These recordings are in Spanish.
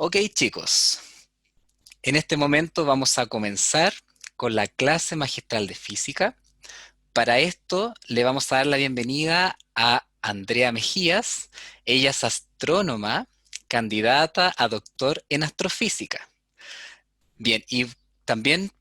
Ok, chicos, en este momento vamos a comenzar con la clase magistral de física. Para esto le vamos a dar la bienvenida a Andrea Mejías. Ella es astrónoma, candidata a doctor en astrofísica. Bien, y también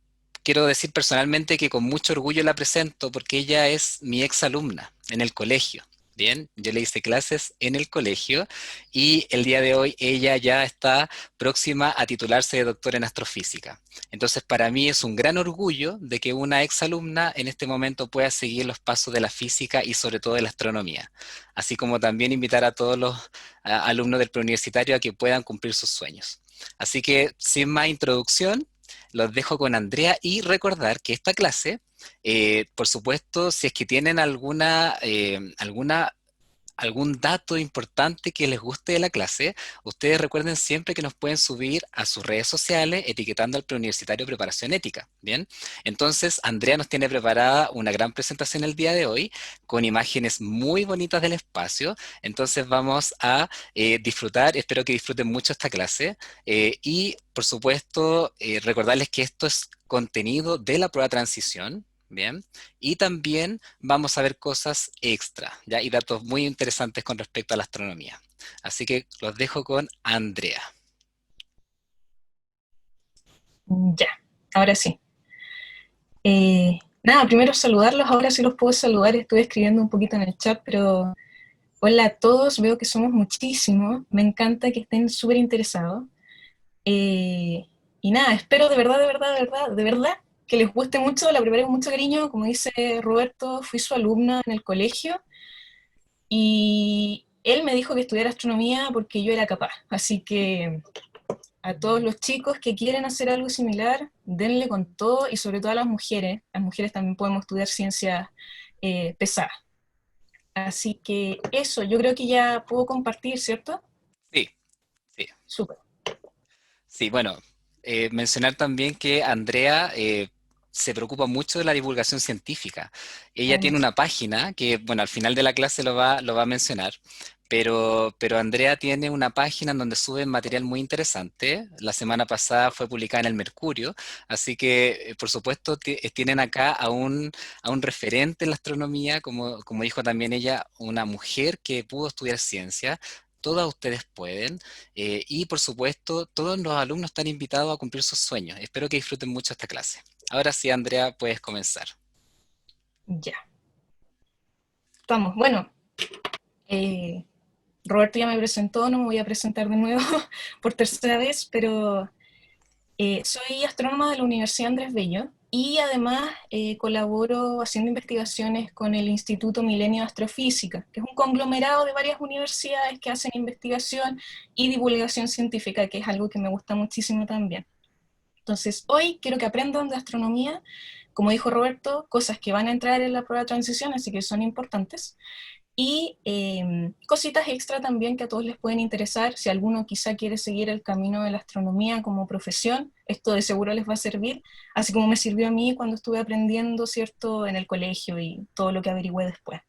quiero decir personalmente que con mucho orgullo la presento porque ella es mi ex alumna en el colegio. Bien, yo le hice clases en el colegio y el día de hoy ella ya está próxima a titularse de doctora en astrofísica. Entonces, para mí es un gran orgullo de que una ex alumna en este momento pueda seguir los pasos de la física y sobre todo de la astronomía, así como también invitar a todos los alumnos del preuniversitario a que puedan cumplir sus sueños. Así que, sin más introducción, los dejo con Andrea y recordar que esta clase, por supuesto, si es que tienen algún dato importante que les guste de la clase, ustedes recuerden siempre que nos pueden subir a sus redes sociales etiquetando al preuniversitario Preparación Ética, ¿bien? Entonces, Andrea nos tiene preparada una gran presentación el día de hoy con imágenes muy bonitas del espacio, entonces vamos a disfrutar, espero que disfruten mucho esta clase y, por supuesto, recordarles que esto es contenido de la prueba transición, ¿bien? Y también vamos a ver cosas extra, ¿ya? Y datos muy interesantes con respecto a la astronomía. Así que los dejo con Andrea. Ya, ahora sí. Nada, primero saludarlos, ahora sí los puedo saludar, estuve escribiendo un poquito en el chat, pero hola a todos, veo que somos muchísimos, me encanta que estén súper interesados. Eh, y nada, espero de verdad, de verdad, de verdad, de verdad que les guste mucho, la preparé con mucho cariño, como dice Roberto, fui su alumna en el colegio y él me dijo que estudiara astronomía porque yo era capaz, así que a todos los chicos que quieren hacer algo similar, denle con todo y sobre todo a las mujeres también podemos estudiar ciencias pesadas. Así que eso, yo creo que ya puedo compartir, ¿cierto? Sí, sí, Súper. sí. Bueno, mencionar también que Andrea se preocupa mucho de la divulgación científica. Ella Oh, tiene una página que, bueno, al final de la clase lo va a mencionar, pero Andrea tiene una página en donde sube material muy interesante. La semana pasada fue publicada en el Mercurio, así que, por supuesto, tienen acá a un referente en la astronomía, como dijo también ella, una mujer que pudo estudiar ciencia. Todas ustedes pueden. Y por supuesto, todos los alumnos están invitados a cumplir sus sueños. Espero que disfruten mucho esta clase. Ahora sí, Andrea, puedes comenzar. ya, estamos. Bueno, eh, Roberto ya me presentó, no me voy a presentar de nuevo por tercera vez, pero soy astrónoma de la Universidad Andrés Bello y además colaboro haciendo investigaciones con el Instituto Milenio de Astrofísica, que es un conglomerado de varias universidades que hacen investigación y divulgación científica, que es algo que me gusta muchísimo también. Entonces, hoy quiero que aprendan de astronomía, como dijo Roberto, cosas que van a entrar en la prueba de transición, así que son importantes, y cositas extra también que a todos les pueden interesar. Si alguno quizá quiere seguir el camino de la astronomía como profesión, esto de seguro les va a servir, así como me sirvió a mí cuando estuve aprendiendo, ¿cierto?, en el colegio y todo lo que averigüé después.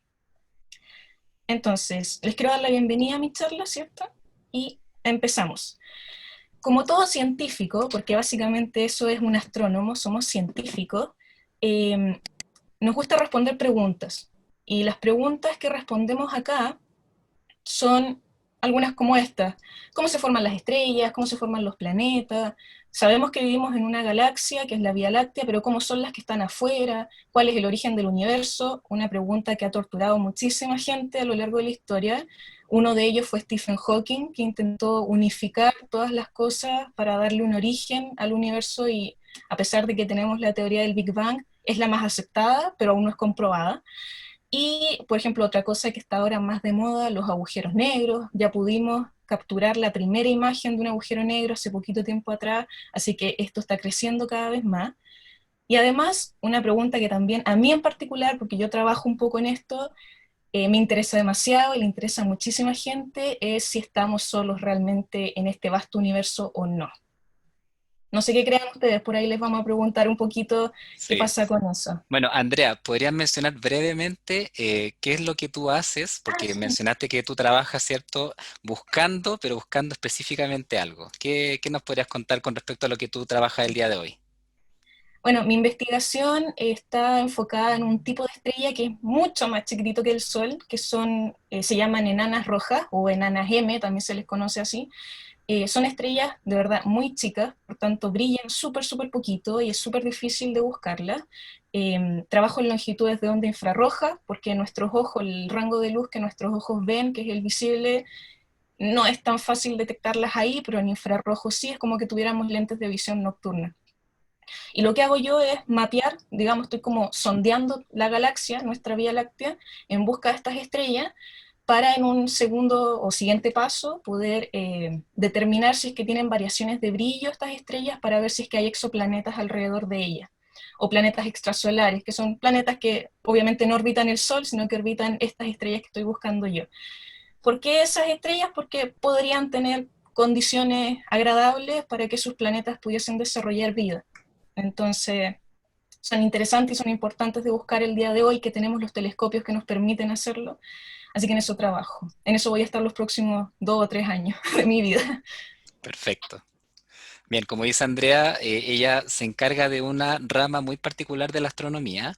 Entonces, les quiero dar la bienvenida a mi charla, ¿cierto? Y empezamos. Como todo científico, porque básicamente eso es un astrónomo, somos científicos, eh, nos gusta responder preguntas. Y las preguntas que respondemos acá son algunas como estas. ¿Cómo se forman las estrellas? ¿Cómo se forman los planetas? Sabemos que vivimos en una galaxia, que es la Vía Láctea, pero ¿cómo son las que están afuera? ¿Cuál es el origen del universo? Una pregunta que ha torturado muchísima gente a lo largo de la historia. Uno de ellos fue Stephen Hawking, que intentó unificar todas las cosas para darle un origen al universo y a pesar de que tenemos la teoría del Big Bang, es la más aceptada, pero aún no es comprobada. Y, por ejemplo, otra cosa que está ahora más de moda, los agujeros negros. Ya pudimos capturar la primera imagen de un agujero negro hace poquito tiempo atrás, así que esto está creciendo cada vez más. Y además, una pregunta que también a mí en particular, porque yo trabajo un poco en esto, me interesa demasiado y le interesa a muchísima gente, es si estamos solos realmente en este vasto universo o no. No sé qué crean ustedes, por ahí les vamos a preguntar un poquito qué Sí. pasa con eso. Bueno, Andrea, ¿podrías mencionar brevemente qué es lo que tú haces? Ah, Porque sí. mencionaste que tú trabajas, ¿cierto? Buscando, pero buscando específicamente algo. ¿Qué nos podrías contar con respecto a lo que tú trabajas el día de hoy? Bueno, mi investigación está enfocada en un tipo de estrella que es mucho más chiquitito que el Sol, que son, se llaman enanas rojas o enanas M, también se les conoce así. Son estrellas de verdad muy chicas, por tanto brillan súper, súper poquito y es súper difícil de buscarlas. Trabajo en longitudes de onda infrarroja, porque nuestros ojos, el rango de luz que nuestros ojos ven, que es el visible, no es tan fácil detectarlas ahí, pero en infrarrojo sí, es como que tuviéramos lentes de visión nocturna. Y lo que hago yo es mapear, digamos, estoy como sondeando la galaxia, nuestra Vía Láctea, en busca de estas estrellas, para en un segundo o siguiente paso poder determinar si es que tienen variaciones de brillo estas estrellas para ver si es que hay exoplanetas alrededor de ellas, o planetas extrasolares, que son planetas que obviamente no orbitan el Sol, sino que orbitan estas estrellas que estoy buscando yo. ¿Por qué esas estrellas? Porque podrían tener condiciones agradables para que sus planetas pudiesen desarrollar vida. Entonces, son interesantes y son importantes de buscar el día de hoy, que tenemos los telescopios que nos permiten hacerlo. Así que en eso trabajo. En eso voy a estar los próximos 2 o 3 años de mi vida. Perfecto. Bien, como dice Andrea, ella se encarga de una rama muy particular de la astronomía,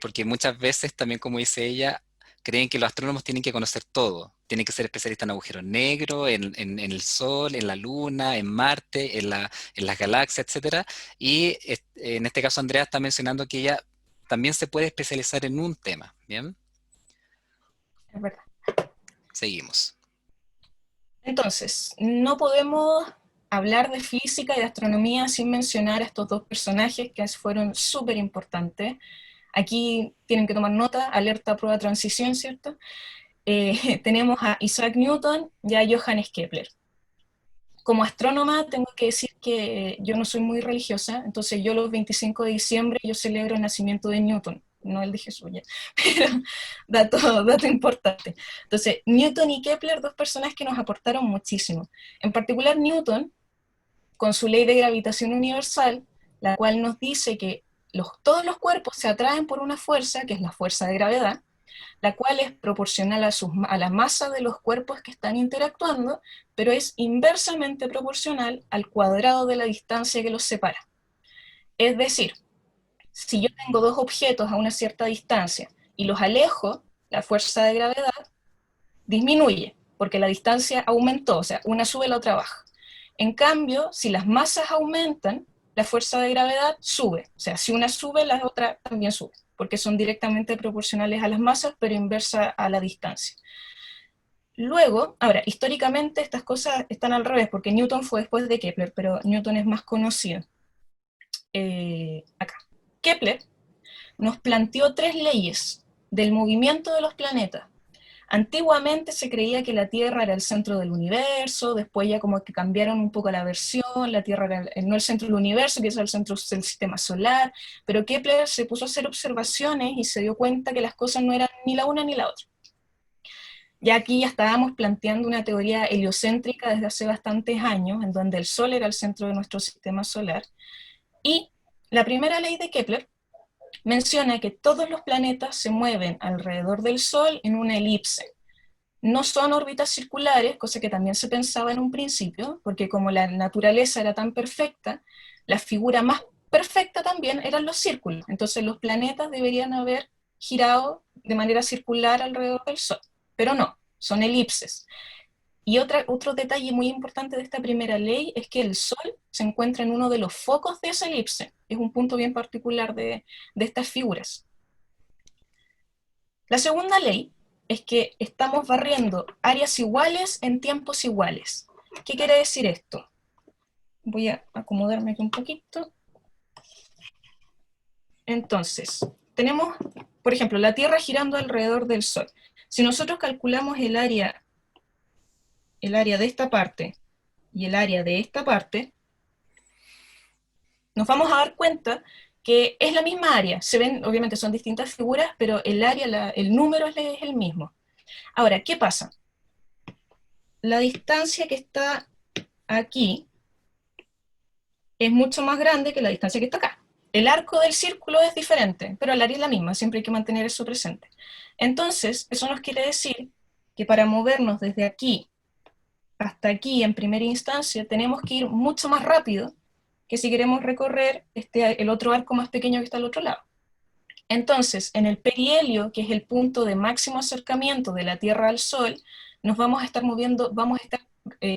porque muchas veces también, como dice ella, creen que los astrónomos tienen que conocer todo, tienen que ser especialistas en agujeros negros, en el Sol, en la Luna, en Marte, en las galaxias, etcétera. Y en este caso, Andrea está mencionando que ella también se puede especializar en un tema. Bien, Es verdad. seguimos. Entonces, no podemos hablar de física y de astronomía sin mencionar a estos dos personajes que fueron súper importantes. Aquí tienen que tomar nota, alerta, prueba, transición, ¿cierto? Tenemos a Isaac Newton y a Johannes Kepler. Como astrónoma tengo que decir que yo no soy muy religiosa, entonces yo los 25 de diciembre yo celebro el nacimiento de Newton, no el de Jesús ya, pero dato importante. Entonces, Newton y Kepler, dos personas que nos aportaron muchísimo. En particular Newton, con su ley de gravitación universal, la cual nos dice que todos los cuerpos se atraen por una fuerza, que es la fuerza de gravedad, la cual es proporcional a la masa de los cuerpos que están interactuando, pero es inversamente proporcional al cuadrado de la distancia que los separa. Es decir, si yo tengo dos objetos a una cierta distancia y los alejo, la fuerza de gravedad disminuye, porque la distancia aumentó, o sea, una sube, la otra baja. En cambio, si las masas aumentan, la fuerza de gravedad sube, o sea, si una sube, la otra también sube, porque son directamente proporcionales a las masas, pero inversa a la distancia. Luego, ahora, históricamente estas cosas están al revés, porque Newton fue después de Kepler, pero Newton es más conocido. Acá. Kepler nos planteó tres leyes del movimiento de los planetas. Antiguamente se creía que la Tierra era el centro del universo, después ya como que cambiaron un poco la versión, la Tierra era no el centro del universo, que es el centro del sistema solar, pero Kepler se puso a hacer observaciones y se dio cuenta que las cosas no eran ni la una ni la otra. Ya aquí ya estábamos planteando una teoría heliocéntrica desde hace bastantes años, en donde el Sol era el centro de nuestro sistema solar, y la primera ley de Kepler menciona que todos los planetas se mueven alrededor del Sol en una elipse. No son órbitas circulares, cosa que también se pensaba en un principio, porque como la naturaleza era tan perfecta, la figura más perfecta también eran los círculos. Entonces los planetas deberían haber girado de manera circular alrededor del Sol, pero no, son elipses. Y otro detalle muy importante de esta primera ley es que el Sol se encuentra en uno de los focos de esa elipse. Es un punto bien particular de estas figuras. La segunda ley es que estamos barriendo áreas iguales en tiempos iguales. ¿Qué quiere decir esto? Voy a acomodarme aquí un poquito. Entonces, tenemos, por ejemplo, la Tierra girando alrededor del Sol. Si nosotros calculamos el área de esta parte y el área de esta parte, nos vamos a dar cuenta que es la misma área. Se ven, obviamente son distintas figuras, pero el área, el número es el mismo. Ahora, ¿qué pasa? La distancia que está aquí es mucho más grande que la distancia que está acá. El arco del círculo es diferente, pero el área es la misma, siempre hay que mantener eso presente. Entonces, eso nos quiere decir que para movernos desde aquí hasta aquí en primera instancia tenemos que ir mucho más rápido que si queremos recorrer el otro arco más pequeño que está al otro lado. Entonces, en el perihelio, que es el punto de máximo acercamiento de la Tierra al Sol, nos vamos a estar moviendo, vamos a estar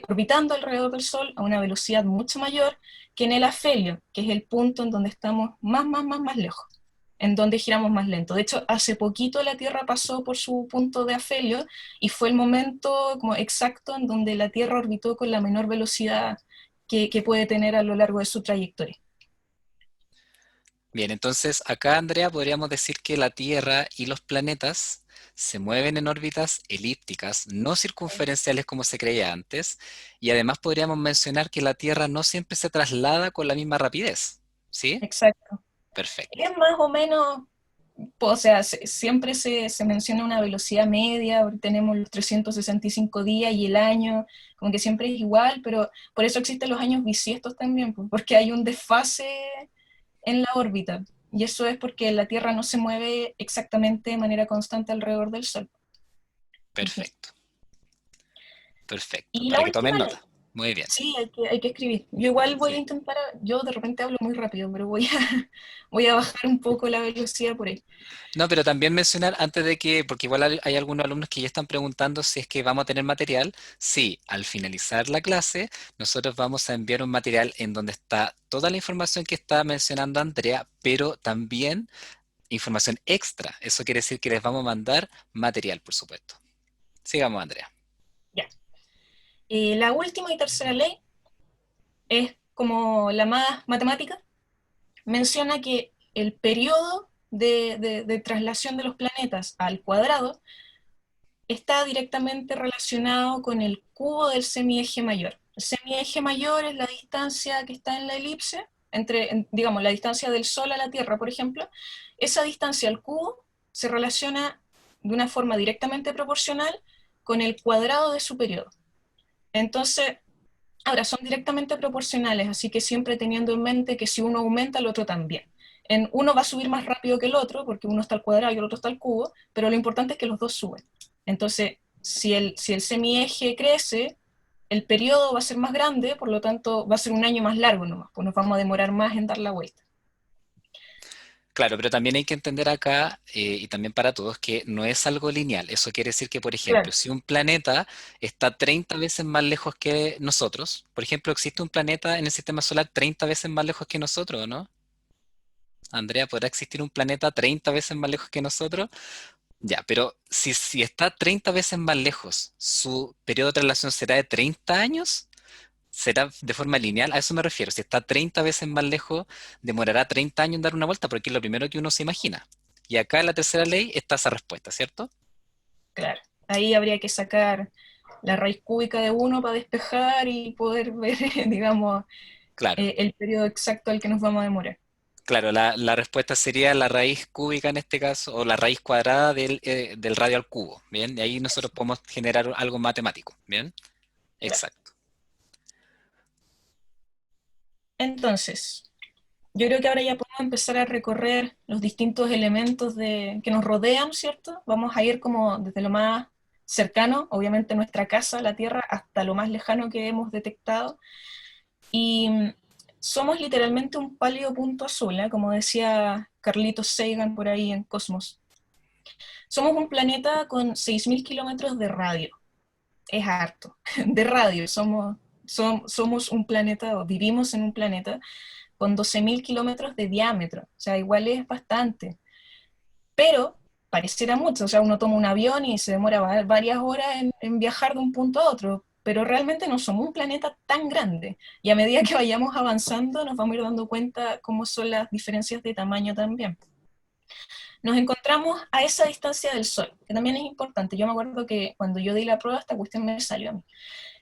orbitando alrededor del Sol a una velocidad mucho mayor que en el afelio, que es el punto en donde estamos más lejos, en donde giramos más lento. De hecho, hace poquito la Tierra pasó por su punto de afelio y fue el momento como exacto en donde la Tierra orbitó con la menor velocidad que puede tener a lo largo de su trayectoria. Bien, entonces acá, Andrea, podríamos decir que la Tierra y los planetas se mueven en órbitas elípticas, no circunferenciales como se creía antes, y además podríamos mencionar que la Tierra no siempre se traslada con la misma rapidez, ¿sí? Exacto. Perfecto. Es más o menos, o sea, siempre se menciona una velocidad media, tenemos los 365 días y el año, como que siempre es igual, pero por eso existen los años bisiestos también, pues, porque hay un desfase en la órbita, y eso es porque la Tierra no se mueve exactamente de manera constante alrededor del Sol. Ujú. Perfecto, perfecto, Y la para que tomen última nota. Muy bien. sí, hay que escribir. Yo igual voy a Sí. intentar, yo de repente hablo muy rápido, pero voy a, voy a bajar un poco la velocidad por ahí. No, pero también mencionar antes de que, porque igual hay algunos alumnos que ya están preguntando si es que vamos a tener material. Sí, al finalizar la clase, nosotros vamos a enviar un material en donde está toda la información que está mencionando Andrea, pero también información extra. Eso quiere decir que les vamos a mandar material, por supuesto. Sigamos, Andrea. Ya. La última y tercera ley es como la más matemática, menciona que el periodo de traslación de los planetas al cuadrado está directamente relacionado con el cubo del semieje mayor. El semieje mayor es la distancia que está en la elipse, digamos, la distancia del Sol a la Tierra, por ejemplo. Esa distancia al cubo se relaciona de una forma directamente proporcional con el cuadrado de su periodo. Entonces, ahora son directamente proporcionales, así que siempre teniendo en mente que si uno aumenta, el otro también. Uno va a subir más rápido que el otro, porque uno está al cuadrado y el otro está al cubo, pero lo importante es que los dos suben. Entonces, si el semieje crece, el periodo va a ser más grande, por lo tanto va a ser un año más largo nomás, pues nos vamos a demorar más en dar la vuelta. Claro, pero también hay que entender acá, y también para todos, que no es algo lineal. Eso quiere decir que, por ejemplo, Claro, si un planeta está 30 veces más lejos que nosotros, por ejemplo, existe un planeta en el sistema solar 30 veces más lejos que nosotros, ¿no? Andrea, ¿podrá existir un planeta 30 veces más lejos que nosotros? Ya, pero si está 30 veces más lejos, ¿su periodo de traslación será de 30 años? ¿Será de forma lineal? A eso me refiero. Si está 30 veces más lejos, demorará 30 años en dar una vuelta, porque es lo primero que uno se imagina. Y acá en la tercera ley está esa respuesta, ¿cierto? claro. Ahí habría que sacar la raíz cúbica de uno para despejar y poder ver, digamos, Claro, el periodo exacto al que nos vamos a demorar. claro, la respuesta sería la raíz cúbica en este caso, o la raíz cuadrada del radio al cubo, ¿bien? Y ahí nosotros podemos generar algo matemático, ¿bien? Claro. Exacto. Entonces, yo creo que ahora ya podemos empezar a recorrer los distintos elementos que nos rodean, ¿cierto? Vamos a ir como desde lo más cercano, obviamente nuestra casa, la Tierra, hasta lo más lejano que hemos detectado. Y somos literalmente un pálido punto azul, ¿eh? Como decía Carlitos Sagan por ahí en Cosmos. Somos un planeta con 6.000 kilómetros de radio. Es harto. De radio. Somos un planeta, o vivimos en un planeta con 12.000 kilómetros de diámetro. O sea, igual es bastante. Pero pareciera mucho. O sea, uno toma un avión y se demora varias horas en viajar de un punto a otro. Pero realmente no somos un planeta tan grande. Y a medida que vayamos avanzando, nos vamos a ir dando cuenta cómo son las diferencias de tamaño también. Nos encontramos a esa distancia del Sol, que también es importante. Yo me acuerdo que cuando yo di la prueba, esta cuestión me salió a mí,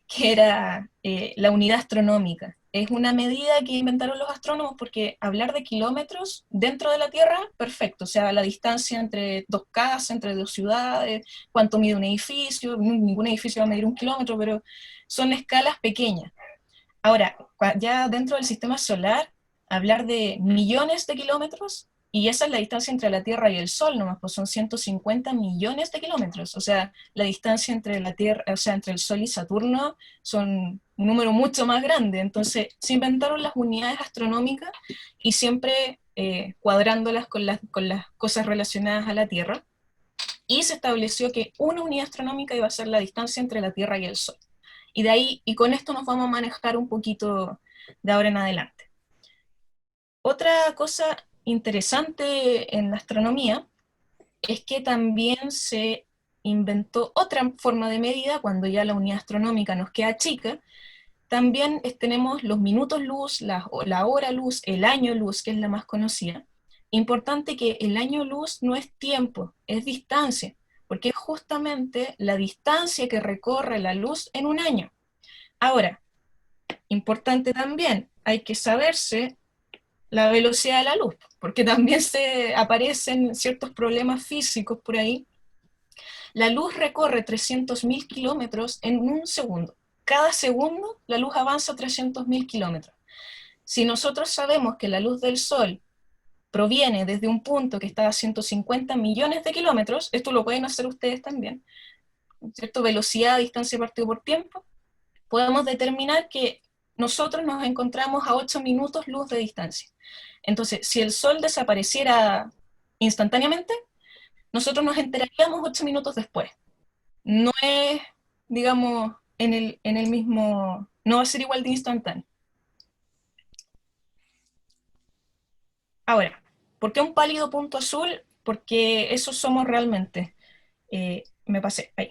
que era la unidad astronómica. Es una medida que inventaron los astrónomos porque hablar de kilómetros dentro de la Tierra, perfecto. O sea, la distancia entre dos casas, entre dos ciudades, cuánto mide un edificio. Ningún edificio va a medir un kilómetro, pero son escalas pequeñas. Ahora, ya dentro del sistema solar, hablar de millones de kilómetros, y esa es la distancia entre la Tierra y el Sol, nomás, pues son 150 millones de kilómetros. O sea, la distancia entre la Tierra, o sea, entre el Sol y Saturno son un número mucho más grande. Entonces, se inventaron las unidades astronómicas y siempre cuadrándolas con las cosas relacionadas a la Tierra. Y se estableció que una unidad astronómica iba a ser la distancia entre la Tierra y el Sol. Y de ahí, y con esto nos vamos a manejar un poquito de ahora en adelante. Otra cosa interesante en la astronomía es que también se inventó otra forma de medida cuando ya la unidad astronómica nos queda chica. También tenemos los minutos luz, la hora luz, el año luz, que es la más conocida. Importante que el año luz no es tiempo, es distancia, porque es justamente la distancia que recorre la luz en un año. Ahora, importante también, hay que saberse la velocidad de la luz, porque también se aparecen ciertos problemas físicos por ahí. La luz recorre 300.000 kilómetros en un segundo. Cada segundo la luz avanza 300.000 kilómetros. Si nosotros sabemos que la luz del Sol proviene desde un punto que está a 150 millones de kilómetros, esto lo pueden hacer ustedes también, ¿cierto? Velocidad, distancia partido por tiempo, podemos determinar que nosotros nos encontramos a 8 minutos luz de distancia. Entonces, si el Sol desapareciera instantáneamente, nosotros nos enteraríamos 8 minutos después. No es, digamos, en el mismo, no va a ser igual de instantáneo. Ahora, ¿por qué un pálido punto azul? Porque esos somos realmente. Me pasé ahí.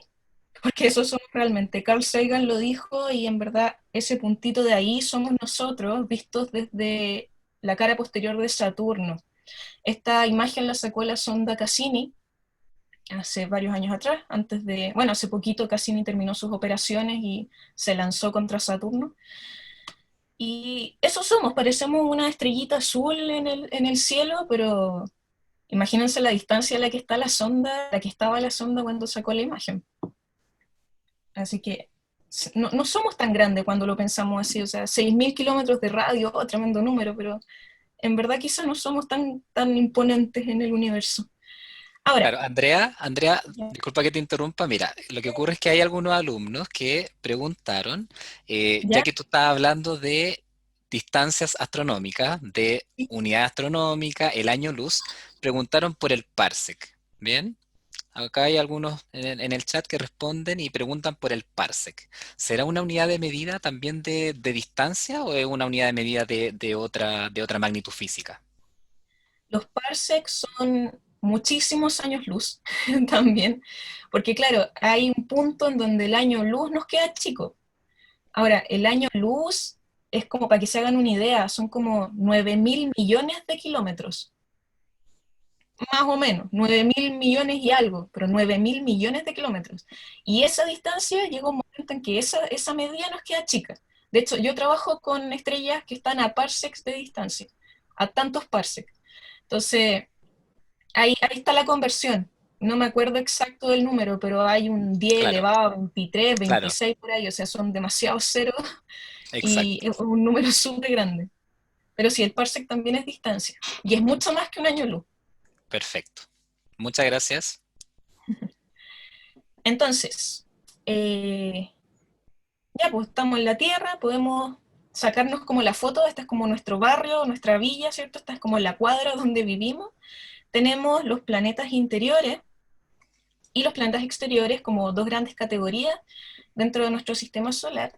Porque esos somos realmente. Carl Sagan lo dijo y en verdad ese puntito de ahí somos nosotros vistos desde la cara posterior de Saturno. Esta imagen la sacó la sonda Cassini hace varios años atrás, antes de, bueno, hace poquito Cassini terminó sus operaciones y se lanzó contra Saturno. Y eso somos, parecemos una estrellita azul en el cielo, pero imagínense la distancia a la que está la sonda, la que estaba la sonda cuando sacó la imagen. Así que no, no somos tan grandes cuando lo pensamos así, o sea, 6.000 kilómetros de radio, oh, tremendo número, pero en verdad quizás no somos tan imponentes en el universo. Ahora, Claro, Andrea, ya, disculpa que te interrumpa. Mira, lo que ocurre es que hay algunos alumnos que preguntaron, ya ya, que tú estabas hablando de distancias astronómicas, de unidad astronómica, el año luz, preguntaron por el parsec. ¿Bien? Acá hay algunos en el chat que responden y preguntan por el parsec. ¿Será una unidad de medida también de distancia o es una unidad de medida de otra magnitud física? los parsecs son muchísimos años luz también, porque claro, hay un punto en donde el año luz nos queda chico. Ahora, el año luz es como, para que se hagan una idea, son como 9.000 millones de kilómetros, más o menos, 9.000 millones y algo, pero 9.000 millones de kilómetros. Y esa distancia llega un momento en que esa medida nos queda chica. De hecho, yo trabajo con estrellas que están a parsecs de distancia, a tantos parsecs. Entonces, ahí está la conversión. No me acuerdo exacto del número, pero hay un 10 Claro, elevado a 23, claro, 26 por ahí, o sea, son demasiados ceros y exacto. es un número súper grande. Pero sí, el parsec también es distancia, y es mucho más que un año luz. Perfecto. Muchas gracias. Entonces, ya pues estamos en la Tierra, podemos sacarnos como la foto, esta es como nuestro barrio, nuestra villa, ¿cierto? Esta es como la cuadra donde vivimos. Tenemos los planetas interiores y los planetas exteriores como dos grandes categorías dentro de nuestro sistema solar.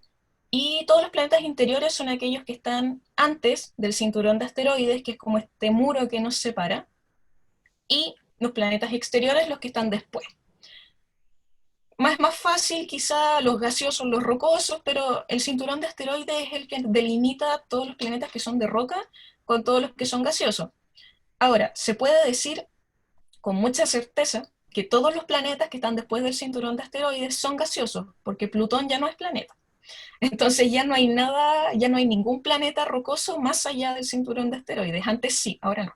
Y todos los planetas interiores son aquellos que están antes del cinturón de asteroides, que es como este muro que nos separa, y los planetas exteriores los que están después. Más fácil quizá los gaseosos, los rocosos, pero el cinturón de asteroides es el que delimita todos los planetas que son de roca con todos los que son gaseosos. Ahora, se puede decir con mucha certeza que todos los planetas que están después del cinturón de asteroides son gaseosos, porque Plutón ya no es planeta. Entonces ya no hay nada, ya no hay ningún planeta rocoso más allá del cinturón de asteroides. Antes sí, ahora no.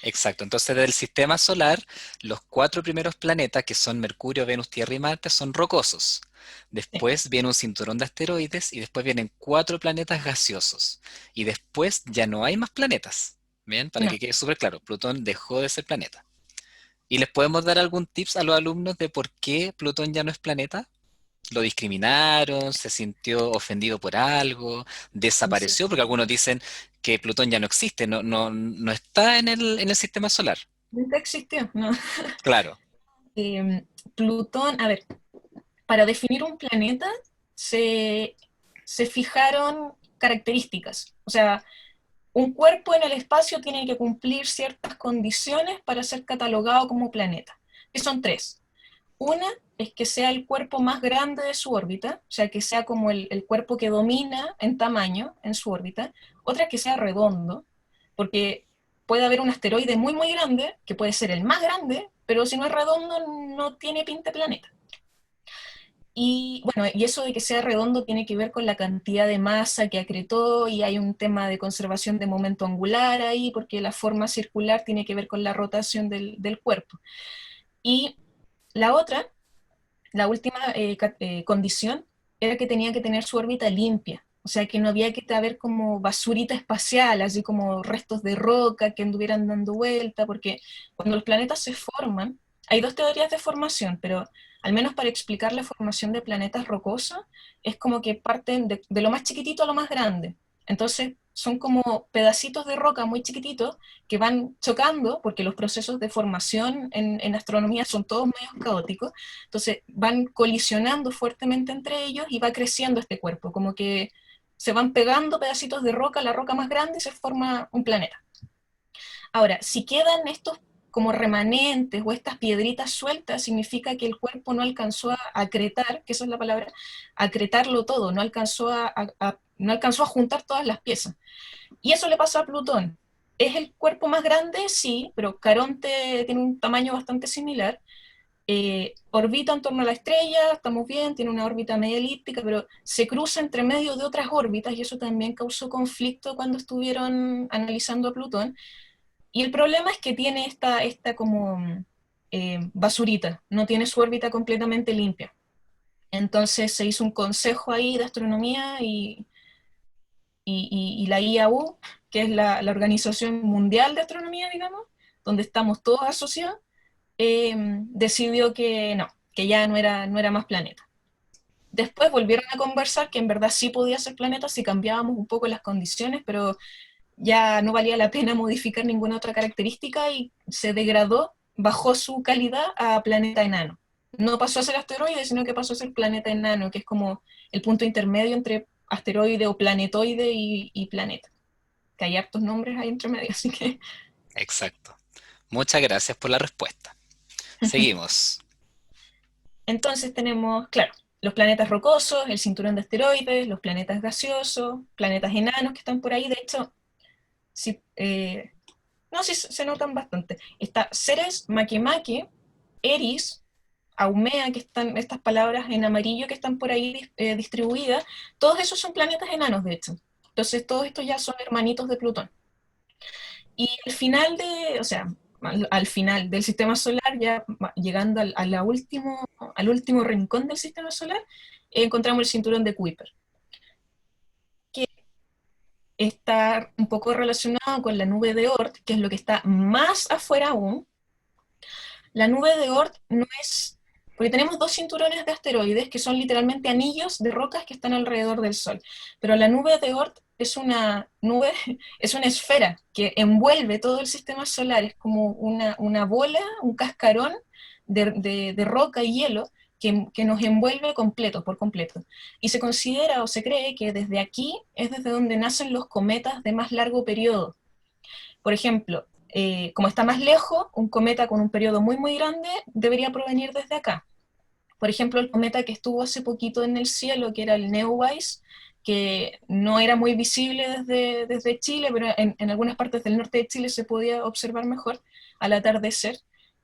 Exacto. Entonces, del sistema solar, los cuatro primeros planetas, que son Mercurio, Venus, Tierra y Marte, son rocosos. Sí. Después viene un cinturón de asteroides y después vienen cuatro planetas gaseosos. Y después ya no hay más planetas. Bien, para No. que quede súper claro, Plutón dejó de ser planeta. ¿Y les podemos dar algún tips a los alumnos de por qué Plutón ya no es planeta? ¿Lo discriminaron? ¿Se sintió ofendido por algo? Sí. ¿Desapareció? Porque algunos dicen que Plutón ya no existe, no está en el sistema solar. Nunca existió, ¿no? Claro, Plutón, a ver, para definir un planeta se, se fijaron características. O sea, un cuerpo en el espacio tiene que cumplir ciertas condiciones para ser catalogado como planeta, que son tres. Una es que sea el cuerpo más grande de su órbita, o sea, que sea como el cuerpo que domina en tamaño en su órbita. Otra es que sea redondo, porque puede haber un asteroide muy, muy grande, que puede ser el más grande, pero si no es redondo no tiene pinta de planeta. Y bueno, y eso de que sea redondo tiene que ver con la cantidad de masa que acretó y hay un tema de conservación de momento angular ahí, porque la forma circular tiene que ver con la rotación del cuerpo. Y la otra, la última condición, era que tenía que tener su órbita limpia. O sea, que no había que haber como basurita espacial, así como restos de roca que anduvieran dando vuelta, porque cuando los planetas se forman, hay dos teorías de formación, pero al menos para explicar la formación de planetas rocosos, es como que parten de lo más chiquitito a lo más grande. Entonces, son como pedacitos de roca muy chiquititos que van chocando, porque los procesos de formación en astronomía son todos medio caóticos, entonces van colisionando fuertemente entre ellos y va creciendo este cuerpo, como que se van pegando pedacitos de roca, la roca más grande y se forma un planeta. Ahora, si quedan estos como remanentes o estas piedritas sueltas, significa que el cuerpo no alcanzó a acretar, que esa es la palabra, acretarlo todo, no alcanzó a juntar todas las piezas. Y eso le pasó a Plutón. Es el cuerpo más grande, sí, pero Caronte tiene un tamaño bastante similar, orbita en torno a la estrella, estamos bien, tiene una órbita media elíptica, pero se cruza entre medio de otras órbitas y eso también causó conflicto cuando estuvieron analizando a Plutón. Y el problema es que tiene esta como basurita, no tiene su órbita completamente limpia. Entonces se hizo un consejo ahí de astronomía y la IAU, que es la Organización Mundial de Astronomía, digamos, donde estamos todos asociados, decidió que no, que ya no era más planeta. Después volvieron a conversar que en verdad sí podía ser planeta si cambiábamos un poco las condiciones, pero ya no valía la pena modificar ninguna otra característica y se degradó, bajó su calidad a planeta enano. No pasó a ser asteroide, sino que pasó a ser planeta enano, que es como el punto intermedio entre asteroide o planetoide y planeta. Que hay hartos nombres ahí entre medio, así que... exacto. Muchas gracias por la respuesta. Seguimos. Entonces tenemos, claro, los planetas rocosos, el cinturón de asteroides, los planetas gaseosos, planetas enanos que están por ahí. De hecho, sí, no, sí se notan bastante. Está Ceres, Makemake, Eris, Haumea, que están estas palabras en amarillo que están por ahí distribuidas. Todos esos son planetas enanos, de hecho. Entonces, todos estos ya son hermanitos de Plutón. Y al final o sea, al final del sistema solar, ya llegando al último rincón del sistema solar, encontramos el cinturón de Kuiper, que está un poco relacionado con la nube de Oort, que es lo que está más afuera aún. La nube de Oort no es, porque tenemos dos cinturones de asteroides que son literalmente anillos de rocas que están alrededor del Sol, pero la nube de Oort es una nube, es una esfera que envuelve todo el sistema solar, es como una bola, un cascarón de roca y hielo que nos envuelve completo, por completo. Y se considera o se cree que desde aquí es desde donde nacen los cometas de más largo periodo. Por ejemplo, como está más lejos, un cometa con un periodo muy, muy grande debería provenir desde acá. Por ejemplo, el cometa que estuvo hace poquito en el cielo, que era el Neowise, que no era muy visible desde Chile, pero en algunas partes del norte de Chile se podía observar mejor al atardecer.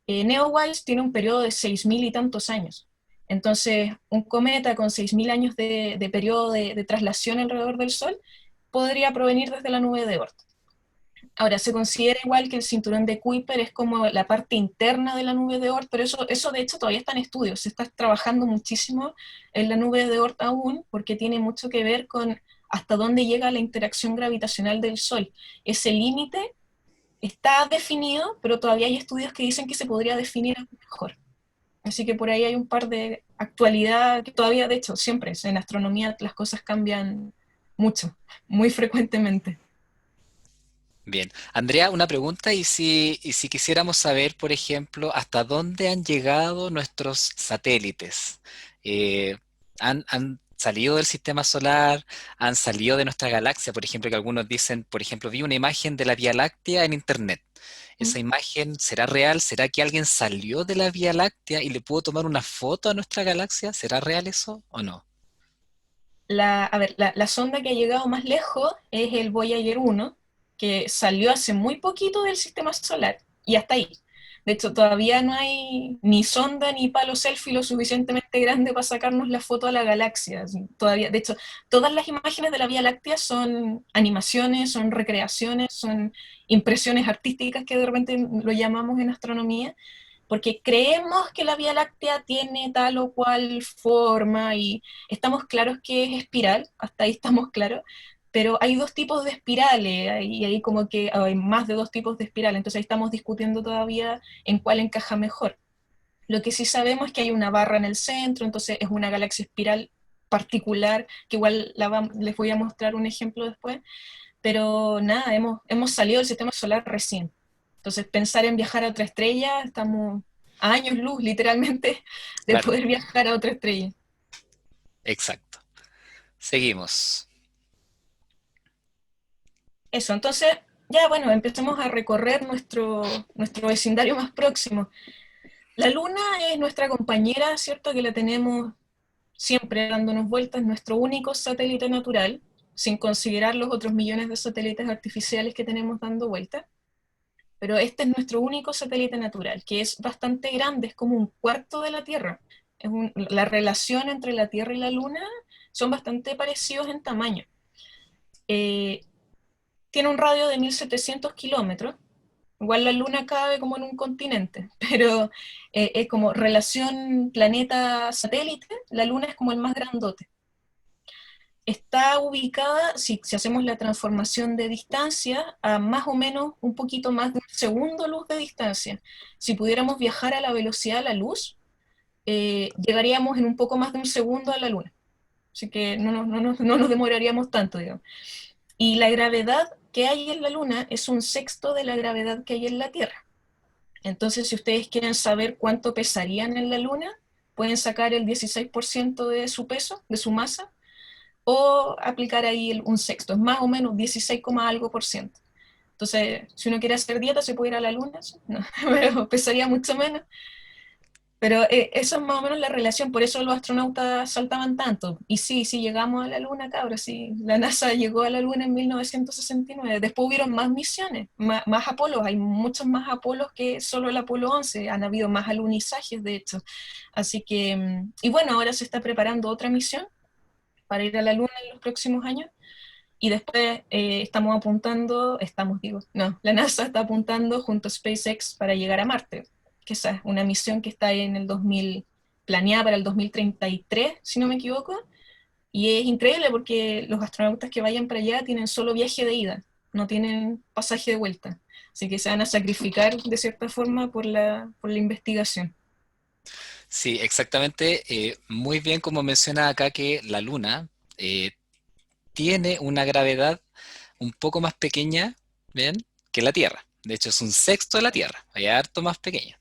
Neowise tiene un periodo de 6.000 y tantos años. Entonces, un cometa con 6.000 años de periodo de traslación alrededor del Sol podría provenir desde la nube de Oort. Ahora, se considera igual que el cinturón de Kuiper es como la parte interna de la nube de Oort, pero eso de hecho todavía está en estudios. Se está trabajando muchísimo en la nube de Oort aún, porque tiene mucho que ver con hasta dónde llega la interacción gravitacional del Sol. Ese límite está definido, pero todavía hay estudios que dicen que se podría definir mejor. Así que por ahí hay un par de actualidad que todavía, de hecho, siempre en astronomía las cosas cambian mucho, muy frecuentemente. Bien. Andrea, una pregunta, y si quisiéramos saber, por ejemplo, hasta dónde han llegado nuestros satélites. Eh, han salido del sistema solar, han salido de nuestra galaxia, por ejemplo, que algunos dicen, por ejemplo, vi una imagen de la Vía Láctea en Internet. ¿Esa imagen será real? ¿Será que alguien salió de la Vía Láctea y le pudo tomar una foto a nuestra galaxia? ¿Será real eso o no? A ver, la sonda que ha llegado más lejos es el Voyager 1, que salió hace muy poquito del sistema solar y hasta ahí. De hecho, todavía no hay ni sonda ni palo selfie lo suficientemente grande para sacarnos la foto a la galaxia. Todavía, de hecho, todas las imágenes de la Vía Láctea son animaciones, son recreaciones, son impresiones artísticas que de repente lo llamamos en astronomía, porque creemos que la Vía Láctea tiene tal o cual forma y estamos claros que es espiral, hasta ahí estamos claros, pero hay dos tipos de espirales y ahí como que hay más de dos tipos de espirales, entonces ahí estamos discutiendo todavía en cuál encaja mejor. Lo que sí sabemos es que hay una barra en el centro, entonces es una galaxia espiral particular, que igual les voy a mostrar un ejemplo después, pero nada, hemos salido del sistema solar recién. Entonces, pensar en viajar a otra estrella, estamos a años luz, literalmente, de Claro, poder viajar a otra estrella. exacto. Seguimos. Eso, entonces, ya bueno, empecemos a recorrer nuestro vecindario más próximo. La Luna es nuestra compañera, ¿cierto? Que la tenemos siempre dándonos vueltas, nuestro único satélite natural, sin considerar los otros millones de satélites artificiales que tenemos dando vueltas. Pero este es nuestro único satélite natural, que es bastante grande, es como un cuarto de la Tierra. La relación entre la Tierra y la Luna son bastante parecidos en tamaño. Eh, Tiene un radio de 1700 kilómetros, igual la Luna cabe como en un continente, pero es como relación planeta-satélite, la Luna es como el más grandote. Está ubicada, si hacemos la transformación de distancia, a más o menos un poquito más de un segundo luz de distancia. Si pudiéramos viajar a la velocidad de la luz, llegaríamos en un poco más de un segundo a la Luna. Así que no nos demoraríamos tanto, digamos. Y la gravedad que hay en la Luna es un sexto de la gravedad que hay en la Tierra. Entonces, si ustedes quieren saber cuánto pesarían en la Luna, pueden sacar el 16% de su peso, de su masa, o aplicar ahí un sexto, es más o menos 16, algo por ciento. Entonces, si uno quiere hacer dieta, se puede ir a la luna, ¿sí? No, pero pesaría mucho menos. Pero eso es más o menos la relación, por eso los astronautas saltaban tanto. Y sí, sí llegamos a la luna, cabros, sí. La NASA llegó a la luna en 1969. Después hubieron más misiones, más Apolos, hay muchos más Apolos que solo el Apolo 11, han habido más alunizajes, de hecho. Así que, y bueno, ahora se está preparando otra misión para ir a la Luna en los próximos años. Y después estamos apuntando, digo, no, la NASA está apuntando junto a SpaceX para llegar a Marte, que esa es una misión que está en el 2000, planeada para el 2033, si no me equivoco. Y es increíble porque los astronautas que vayan para allá tienen solo viaje de ida, no tienen pasaje de vuelta. Así que se van a sacrificar de cierta forma por la investigación. Sí, exactamente. Muy bien como menciona acá que la Luna eh, tiene una gravedad un poco más pequeña, ¿bien? Que la Tierra. De hecho, es un sexto de la Tierra, hay harto más pequeña.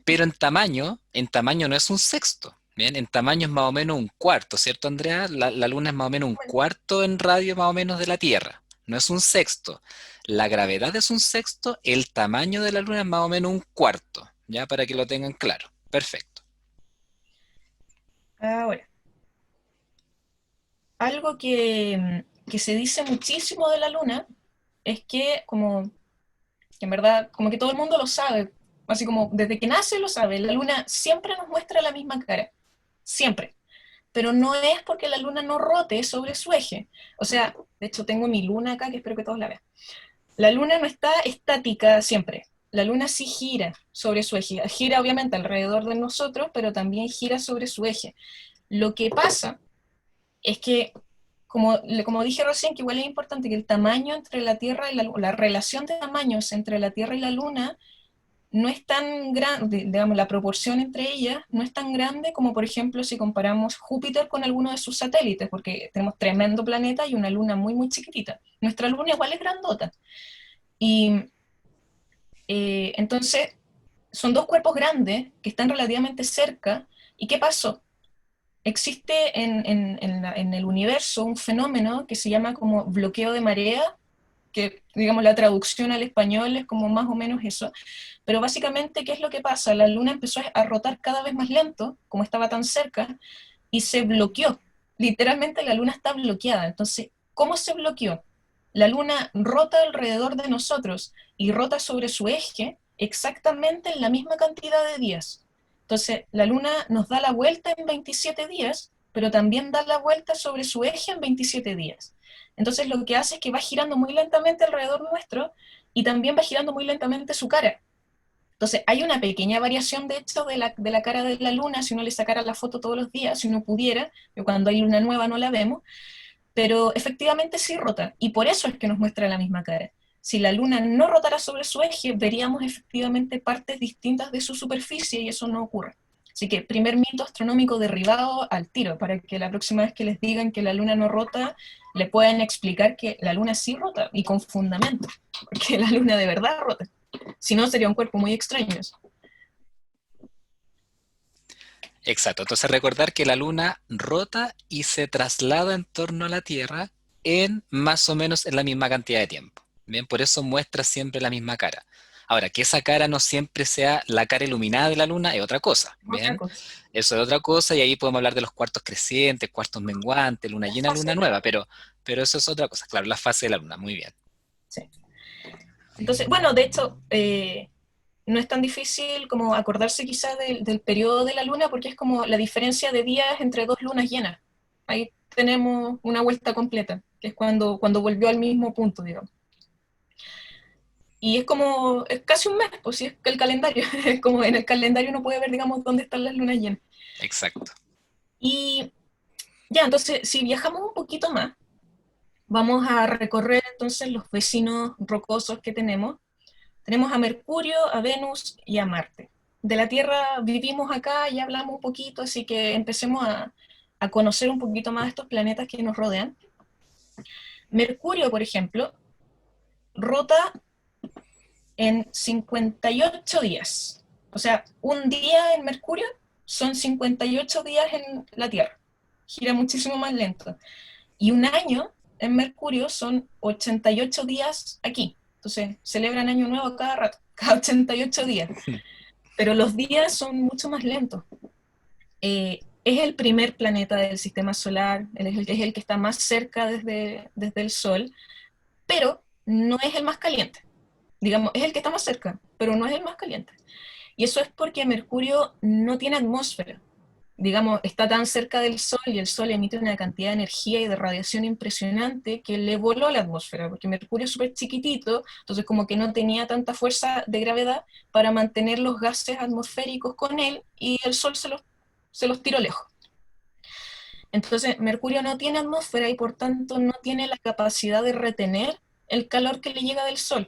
Pero en tamaño no es un sexto, ¿bien? En tamaño es más o menos un cuarto, ¿cierto, Andrea? La Luna es más o menos un cuarto en radio más o menos de la Tierra. No es un sexto. La gravedad es un sexto, el tamaño de la Luna es más o menos un cuarto, ¿ya? Para que lo tengan claro. Perfecto. Ahora, algo que se dice muchísimo de la Luna es que que en verdad, como que todo el mundo lo sabe, así como desde que nace lo sabe, la luna siempre nos muestra la misma cara, siempre. Pero no es porque la luna no rote sobre su eje. O sea, de hecho tengo mi luna acá, que espero que todos la vean. La Luna no está estática siempre. La Luna sí gira sobre su eje. Gira obviamente alrededor de nosotros, pero también gira sobre su eje. Lo que pasa es que, como dije recién, que igual es importante que el tamaño entre la Tierra y la relación de tamaños entre la Tierra y la Luna no es tan grande, digamos, la proporción entre ellas no es tan grande como, por ejemplo, si comparamos Júpiter con alguno de sus satélites, porque tenemos tremendo planeta y una luna muy, muy chiquitita. Nuestra luna igual es grandota. Y entonces, son dos cuerpos grandes que están relativamente cerca. ¿Y qué pasó? Existe en el universo un fenómeno que se llama como bloqueo de marea, que digamos la traducción al español es como más o menos eso, pero básicamente, ¿qué es lo que pasa? La Luna empezó a rotar cada vez más lento, como estaba tan cerca, y se bloqueó. Literalmente la Luna está bloqueada. Entonces, ¿cómo se bloqueó? La Luna rota alrededor de nosotros y rota sobre su eje exactamente en la misma cantidad de días. Entonces, la Luna nos da la vuelta en 27 días, pero también da la vuelta sobre su eje en 27 días. Entonces, lo que hace es que va girando muy lentamente alrededor nuestro y también va girando muy lentamente su cara. Entonces, hay una pequeña variación, de hecho, de la cara de la luna, si uno le sacara la foto todos los días, si uno pudiera, que cuando hay luna nueva no la vemos, pero efectivamente sí rota, y por eso es que nos muestra la misma cara. Si la luna no rotara sobre su eje, veríamos efectivamente partes distintas de su superficie, y eso no ocurre. Así que primer mito astronómico derribado al tiro, para que la próxima vez que les digan que la luna no rota, le puedan explicar que la luna sí rota, y con fundamento, porque la luna de verdad rota. Si no, sería un cuerpo muy extraño. Exacto, entonces recordar que la Luna rota y se traslada en torno a la Tierra en más o menos en la misma cantidad de tiempo. Bien, por eso muestra siempre la misma cara. Ahora, que esa cara no siempre sea la cara iluminada de la Luna es otra cosa. Otra Bien, cosa. eso es otra cosa y ahí podemos hablar de los cuartos crecientes, cuartos menguantes, luna La llena, fase luna de la nueva, luna. pero eso es otra cosa. Claro, la fase de la Luna, muy bien. Sí. Entonces, bueno, de hecho, no es tan difícil como acordarse quizás del periodo de la luna, porque es como la diferencia de días entre dos lunas llenas. Ahí tenemos una vuelta completa, que es cuando volvió al mismo punto, digamos. Y es casi un mes, pues si es que el calendario, es como en el calendario uno puede ver, digamos, dónde están las lunas llenas. Exacto. Y ya, entonces, si viajamos un poquito más, vamos a recorrer entonces los vecinos rocosos que tenemos. Tenemos a Mercurio, a Venus y a Marte. De la Tierra vivimos acá, ya hablamos un poquito, así que empecemos a conocer un poquito más estos planetas que nos rodean. Mercurio, por ejemplo, rota en 58 días. O sea, un día en Mercurio son 58 días en la Tierra. Gira muchísimo más lento. Y un año en Mercurio son 88 días aquí. Entonces, celebran Año Nuevo cada rato, cada 88 días. Pero los días son mucho más lentos. Es el primer planeta del sistema solar, es el que está más cerca desde el Sol, pero no es el más caliente. Digamos, es el que está más cerca, pero no es el más caliente. Y eso es porque Mercurio no tiene atmósfera. Digamos, está tan cerca del Sol y el Sol emite una cantidad de energía y de radiación impresionante que le voló la atmósfera, porque Mercurio es súper chiquitito, entonces como que no tenía tanta fuerza de gravedad para mantener los gases atmosféricos con él y el Sol se los tiró lejos. Entonces, Mercurio no tiene atmósfera y por tanto no tiene la capacidad de retener el calor que le llega del Sol.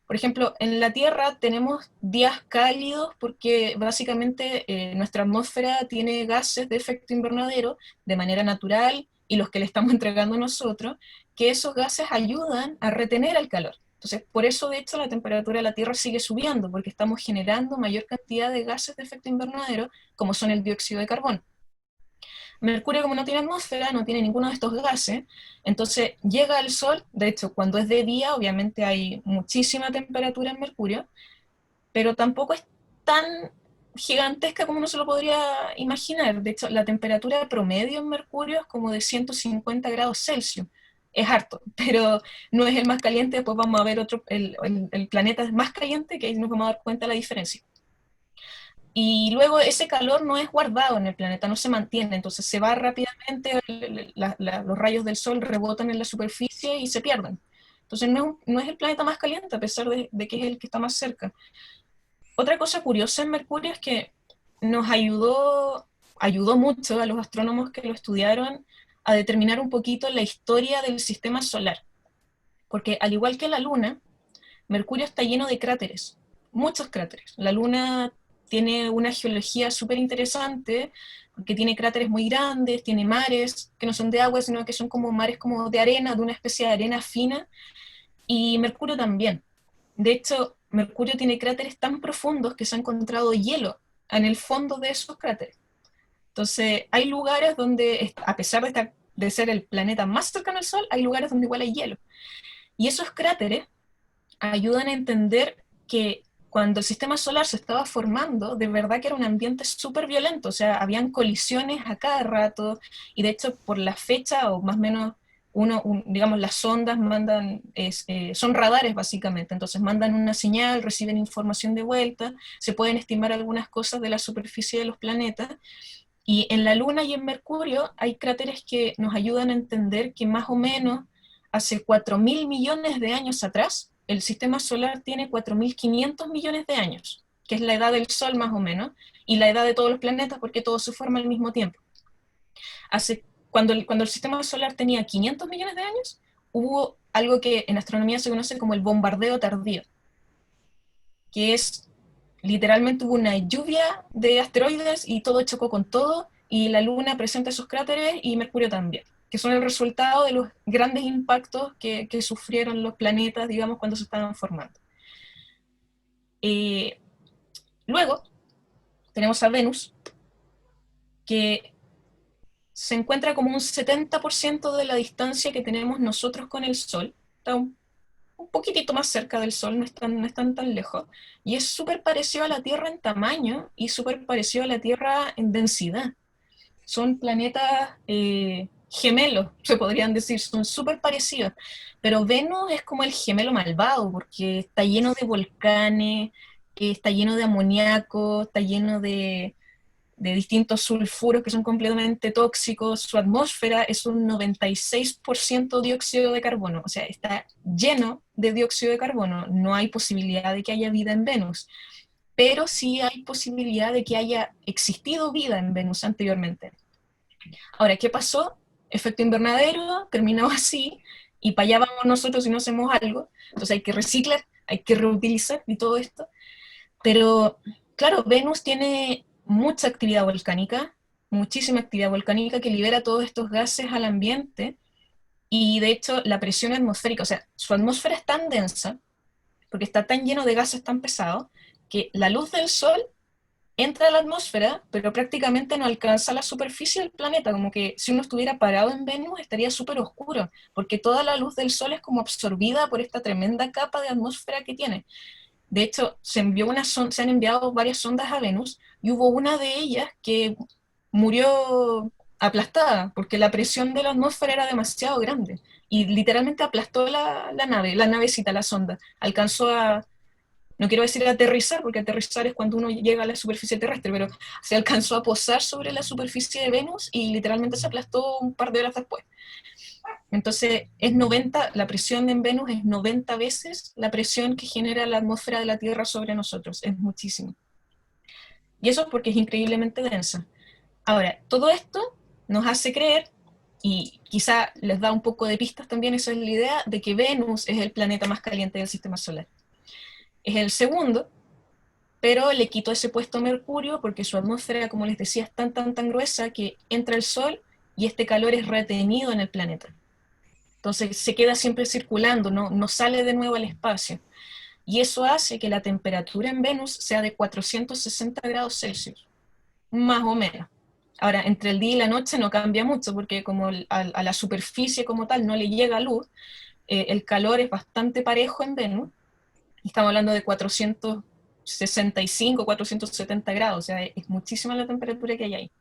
Por ejemplo, en la Tierra tenemos días cálidos porque básicamente nuestra atmósfera tiene gases de efecto invernadero de manera natural y los que le estamos entregando nosotros, que esos gases ayudan a retener el calor. Entonces, por eso de hecho la temperatura de la Tierra sigue subiendo, porque estamos generando mayor cantidad de gases de efecto invernadero, como son el dióxido de carbono. Mercurio, como no tiene atmósfera, no tiene ninguno de estos gases, entonces llega al Sol. De hecho, cuando es de día, obviamente hay muchísima temperatura en Mercurio, pero tampoco es tan gigantesca como uno se lo podría imaginar. De hecho, la temperatura promedio en Mercurio es como de 150 grados Celsius. Es harto, pero no es el más caliente. Después vamos a ver el planeta más caliente, que ahí nos vamos a dar cuenta de la diferencia. Y luego ese calor no es guardado en el planeta, no se mantiene, entonces se va rápidamente, los rayos del sol rebotan en la superficie y se pierden. Entonces no es el planeta más caliente, a pesar de que es el que está más cerca. Otra cosa curiosa en Mercurio es que nos ayudó mucho a los astrónomos que lo estudiaron a determinar un poquito la historia del sistema solar. Porque al igual que la Luna, Mercurio está lleno de cráteres, muchos cráteres. La Luna tiene una geología súper interesante, porque tiene cráteres muy grandes, tiene mares que no son de agua, sino que son como mares como de arena, de una especie de arena fina, y Mercurio también. De hecho, Mercurio tiene cráteres tan profundos que se ha encontrado hielo en el fondo de esos cráteres. Entonces, hay lugares donde, a pesar de ser el planeta más cercano al Sol, hay lugares donde igual hay hielo. Y esos cráteres ayudan a entender que cuando el sistema solar se estaba formando, de verdad que era un ambiente súper violento, o sea, habían colisiones a cada rato, y de hecho por la fecha, o más o menos, digamos, las sondas mandan, son radares básicamente, entonces mandan una señal, reciben información de vuelta, se pueden estimar algunas cosas de la superficie de los planetas, y en la Luna y en Mercurio hay cráteres que nos ayudan a entender que más o menos hace 4.000 millones de años atrás, el sistema solar tiene 4.500 millones de años, que es la edad del Sol más o menos, y la edad de todos los planetas porque todo se forma al mismo tiempo. Cuando el sistema solar tenía 500 millones de años, hubo algo que en astronomía se conoce como el bombardeo tardío, que es literalmente hubo una lluvia de asteroides y todo chocó con todo, y la Luna presenta esos cráteres y Mercurio también, que son el resultado de los grandes impactos que sufrieron los planetas, digamos, cuando se estaban formando. Eh, Luego tenemos a Venus, que se encuentra como un 70% de la distancia que tenemos nosotros con el Sol, está un poquitito más cerca del Sol, no están tan lejos, y es súper parecido a la Tierra en tamaño y súper parecido a la Tierra en densidad. Son planetas gemelos, se podrían decir, son súper parecidos, pero Venus es como el gemelo malvado, porque está lleno de volcanes, está lleno de amoníaco, está lleno de distintos sulfuros que son completamente tóxicos, su atmósfera es un 96% dióxido de carbono, o sea, está lleno de dióxido de carbono, no hay posibilidad de que haya vida en Venus, pero sí hay posibilidad de que haya existido vida en Venus anteriormente. Ahora, ¿qué pasó? Efecto invernadero, terminó así, y para allá vamos nosotros si no hacemos algo, entonces hay que reciclar, hay que reutilizar y todo esto, pero claro, Venus tiene mucha actividad volcánica, muchísima actividad volcánica que libera todos estos gases al ambiente, y de hecho la presión atmosférica, o sea, su atmósfera es tan densa, porque está tan lleno de gases tan pesados, que la luz del Sol entra a la atmósfera, pero prácticamente no alcanza la superficie del planeta, como que si uno estuviera parado en Venus estaría súper oscuro, porque toda la luz del Sol es como absorbida por esta tremenda capa de atmósfera que tiene. De hecho, se han enviado varias sondas a Venus y hubo una de ellas que murió aplastada porque la presión de la atmósfera era demasiado grande y literalmente aplastó la navecita, la sonda. Alcanzó a, no quiero decir aterrizar, porque aterrizar es cuando uno llega a la superficie terrestre, pero se alcanzó a posar sobre la superficie de Venus y literalmente se aplastó un par de horas después. Entonces, la presión en Venus es 90 veces la presión que genera la atmósfera de la Tierra sobre nosotros, es muchísimo. Y eso es porque es increíblemente densa. Ahora, todo esto nos hace creer, y quizá les da un poco de pistas también, esa es la idea, de que Venus es el planeta más caliente del sistema solar. Es el segundo, pero le quitó ese puesto a Mercurio porque su atmósfera, como les decía, es tan gruesa que entra el Sol y este calor es retenido en el planeta. Entonces se queda siempre circulando, no sale de nuevo al espacio. Y eso hace que la temperatura en Venus sea de 460 grados Celsius, más o menos. Ahora, entre el día y la noche no cambia mucho, porque como a la superficie como tal no le llega luz, el calor es bastante parejo en Venus, y estamos hablando de 465, 470 grados, o sea, es muchísima la temperatura que hay ahí.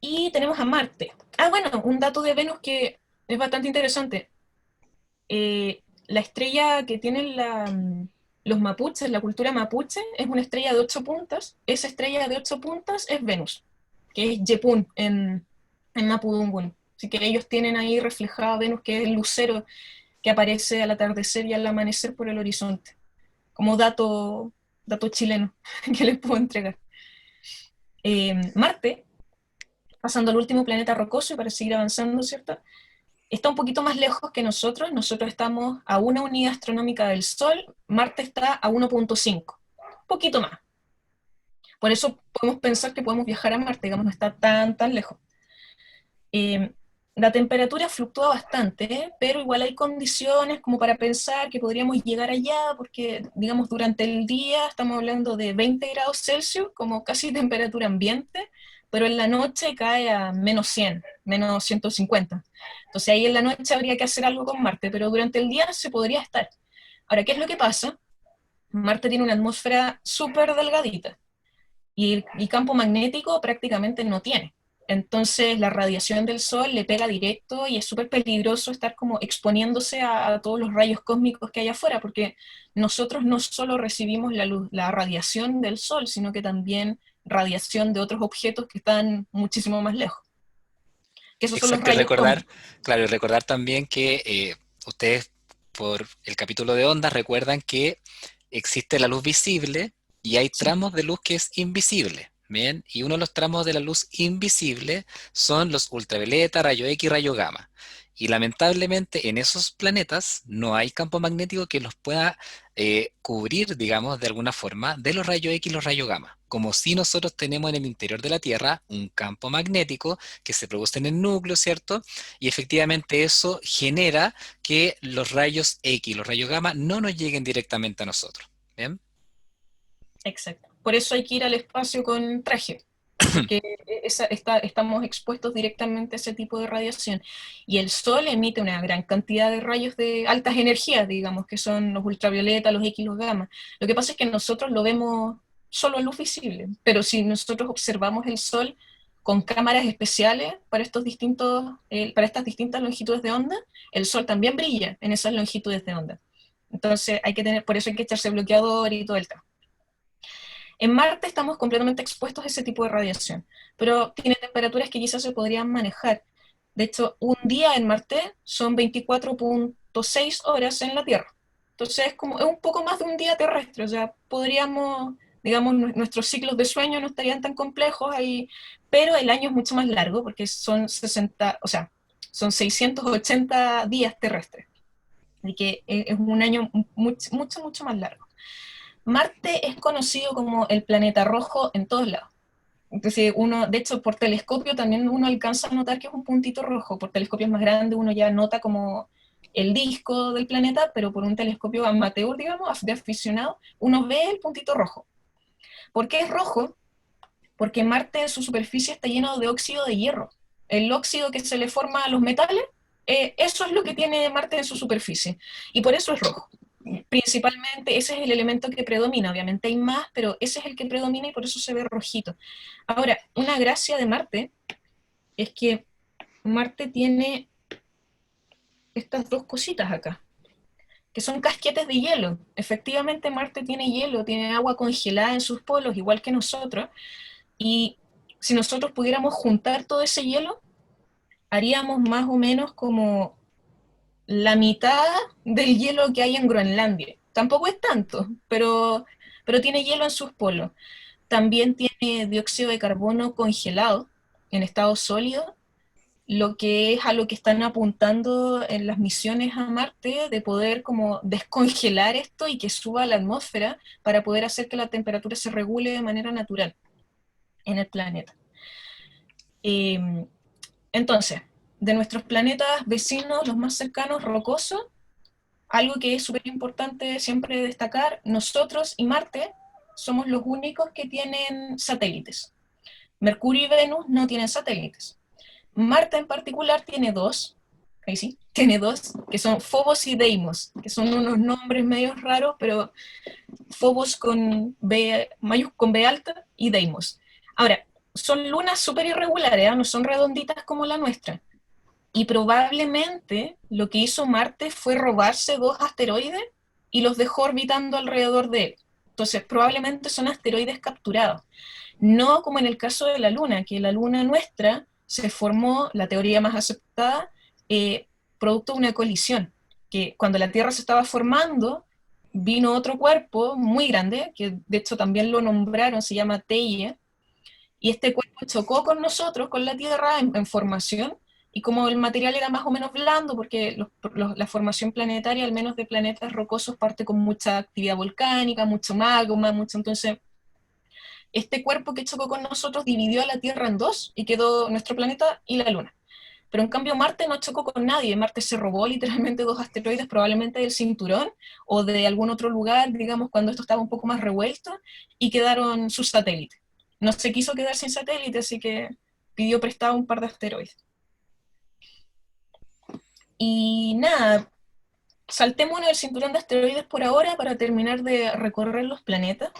Y tenemos a Marte. Ah, bueno, un dato de Venus que es bastante interesante. La estrella que tienen los mapuches, la cultura mapuche, es una estrella de 8 puntas. Esa estrella de 8 puntas es Venus, que es Yepun en Mapudungun. Así que ellos tienen ahí reflejado a Venus, que es el lucero. que aparece al atardecer y al amanecer por el horizonte, como dato chileno que les puedo entregar. Marte, pasando al último planeta rocoso y para seguir avanzando, ¿cierto? Está un poquito más lejos que nosotros estamos a 1 unidad astronómica del Sol, Marte está a 1,5, un poquito más. Por eso podemos pensar que podemos viajar a Marte, digamos, no está tan lejos. La temperatura fluctúa bastante, pero igual hay condiciones como para pensar que podríamos llegar allá, porque, digamos, durante el día estamos hablando de 20 grados Celsius, como casi temperatura ambiente, pero en la noche cae a -100, -150. Entonces ahí en la noche habría que hacer algo con Marte, pero durante el día se podría estar. Ahora, ¿qué es lo que pasa? Marte tiene una atmósfera súper delgadita y campo magnético prácticamente no tiene. Entonces la radiación del Sol le pega directo y es súper peligroso estar como exponiéndose a todos los rayos cósmicos que hay afuera, porque nosotros no solo recibimos la luz, la radiación del Sol, sino que también radiación de otros objetos que están muchísimo más lejos. Que esos son los Exacto, y rayos recordar, cósmicos. claro, y recordar también que ustedes por el capítulo de ondas recuerdan que existe la luz visible y hay Sí, tramos de luz que es invisible. Bien, y uno de los tramos de la luz invisible son los ultravioleta, rayo X y rayo gamma. Y lamentablemente en esos planetas no hay campo magnético que los pueda cubrir, digamos, de alguna forma de los rayos X y los rayos gamma. Como si nosotros tenemos en el interior de la Tierra un campo magnético que se produce en el núcleo, ¿cierto? Y efectivamente eso genera que los rayos X y los rayos gamma no nos lleguen directamente a nosotros. ¿Bien? exacto. Por eso hay que ir al espacio con traje, porque estamos expuestos directamente a ese tipo de radiación. Y el Sol emite una gran cantidad de rayos de altas energías, digamos, que son los ultravioleta, los X, los gamma. Lo que pasa es que nosotros lo vemos solo en luz visible, pero si nosotros observamos el Sol con cámaras especiales para estas distintas longitudes de onda, el Sol también brilla en esas longitudes de onda. Entonces por eso hay que echarse bloqueador y todo el tema. En Marte estamos completamente expuestos a ese tipo de radiación, pero tiene temperaturas que quizás se podrían manejar. De hecho, un día en Marte son 24,6 horas en la Tierra. Entonces es un poco más de un día terrestre, o sea, podríamos, digamos, nuestros ciclos de sueño no estarían tan complejos ahí, pero el año es mucho más largo porque son 60, o sea, son 680 días terrestres. Así que es un año mucho más largo. Marte es conocido como el planeta rojo en todos lados. Entonces de hecho, por telescopio también uno alcanza a notar que es un puntito rojo. Por telescopios más grandes uno ya nota como el disco del planeta, pero por un telescopio amateur, digamos, de aficionado, uno ve el puntito rojo. ¿Por qué es rojo? Porque Marte en su superficie está lleno de óxido de hierro. El óxido que se le forma a los metales, eso es lo que tiene Marte en su superficie. Y por eso es rojo. Principalmente ese es el elemento que predomina, obviamente hay más, pero ese es el que predomina y por eso se ve rojito. Ahora, una gracia de Marte es que Marte tiene estas dos cositas acá, que son casquetes de hielo. Efectivamente Marte tiene hielo, tiene agua congelada en sus polos, igual que nosotros, y si nosotros pudiéramos juntar todo ese hielo, haríamos más o menos como la mitad del hielo que hay en Groenlandia. Tampoco es tanto, pero tiene hielo en sus polos. También tiene dióxido de carbono congelado en estado sólido, lo que es a lo que están apuntando en las misiones a Marte, de poder como descongelar esto y que suba a la atmósfera para poder hacer que la temperatura se regule de manera natural en el planeta. Eh, entonces, de nuestros planetas vecinos, los más cercanos, rocosos, algo que es súper importante siempre destacar, nosotros y Marte somos los únicos que tienen satélites. Mercurio y Venus no tienen satélites. Marte en particular tiene dos, ahí sí, tiene dos, que son Phobos y Deimos, que son unos nombres medio raros, pero Phobos con B alta y Deimos. Ahora, son lunas súper irregulares, ¿eh? No son redonditas como la nuestra. Y probablemente lo que hizo Marte fue robarse dos asteroides y los dejó orbitando alrededor de él. Entonces, probablemente son asteroides capturados. No como en el caso de la Luna, que la Luna nuestra se formó, la teoría más aceptada, producto de una colisión, que cuando la Tierra se estaba formando, vino otro cuerpo muy grande, que de hecho también lo nombraron, se llama Teia, y este cuerpo chocó con nosotros, con la Tierra, en formación, y como el material era más o menos blando, porque la formación planetaria, al menos de planetas rocosos, parte con mucha actividad volcánica, mucho magma, mucho, entonces este cuerpo que chocó con nosotros dividió a la Tierra en dos, y quedó nuestro planeta y la Luna. Pero en cambio Marte no chocó con nadie, Marte se robó literalmente dos asteroides, probablemente del cinturón, o de algún otro lugar, digamos, cuando esto estaba un poco más revuelto, y quedaron sus satélites. No se quiso quedar sin satélite, así que pidió prestado un par de asteroides. Y nada, saltémonos el cinturón de asteroides por ahora para terminar de recorrer los planetas.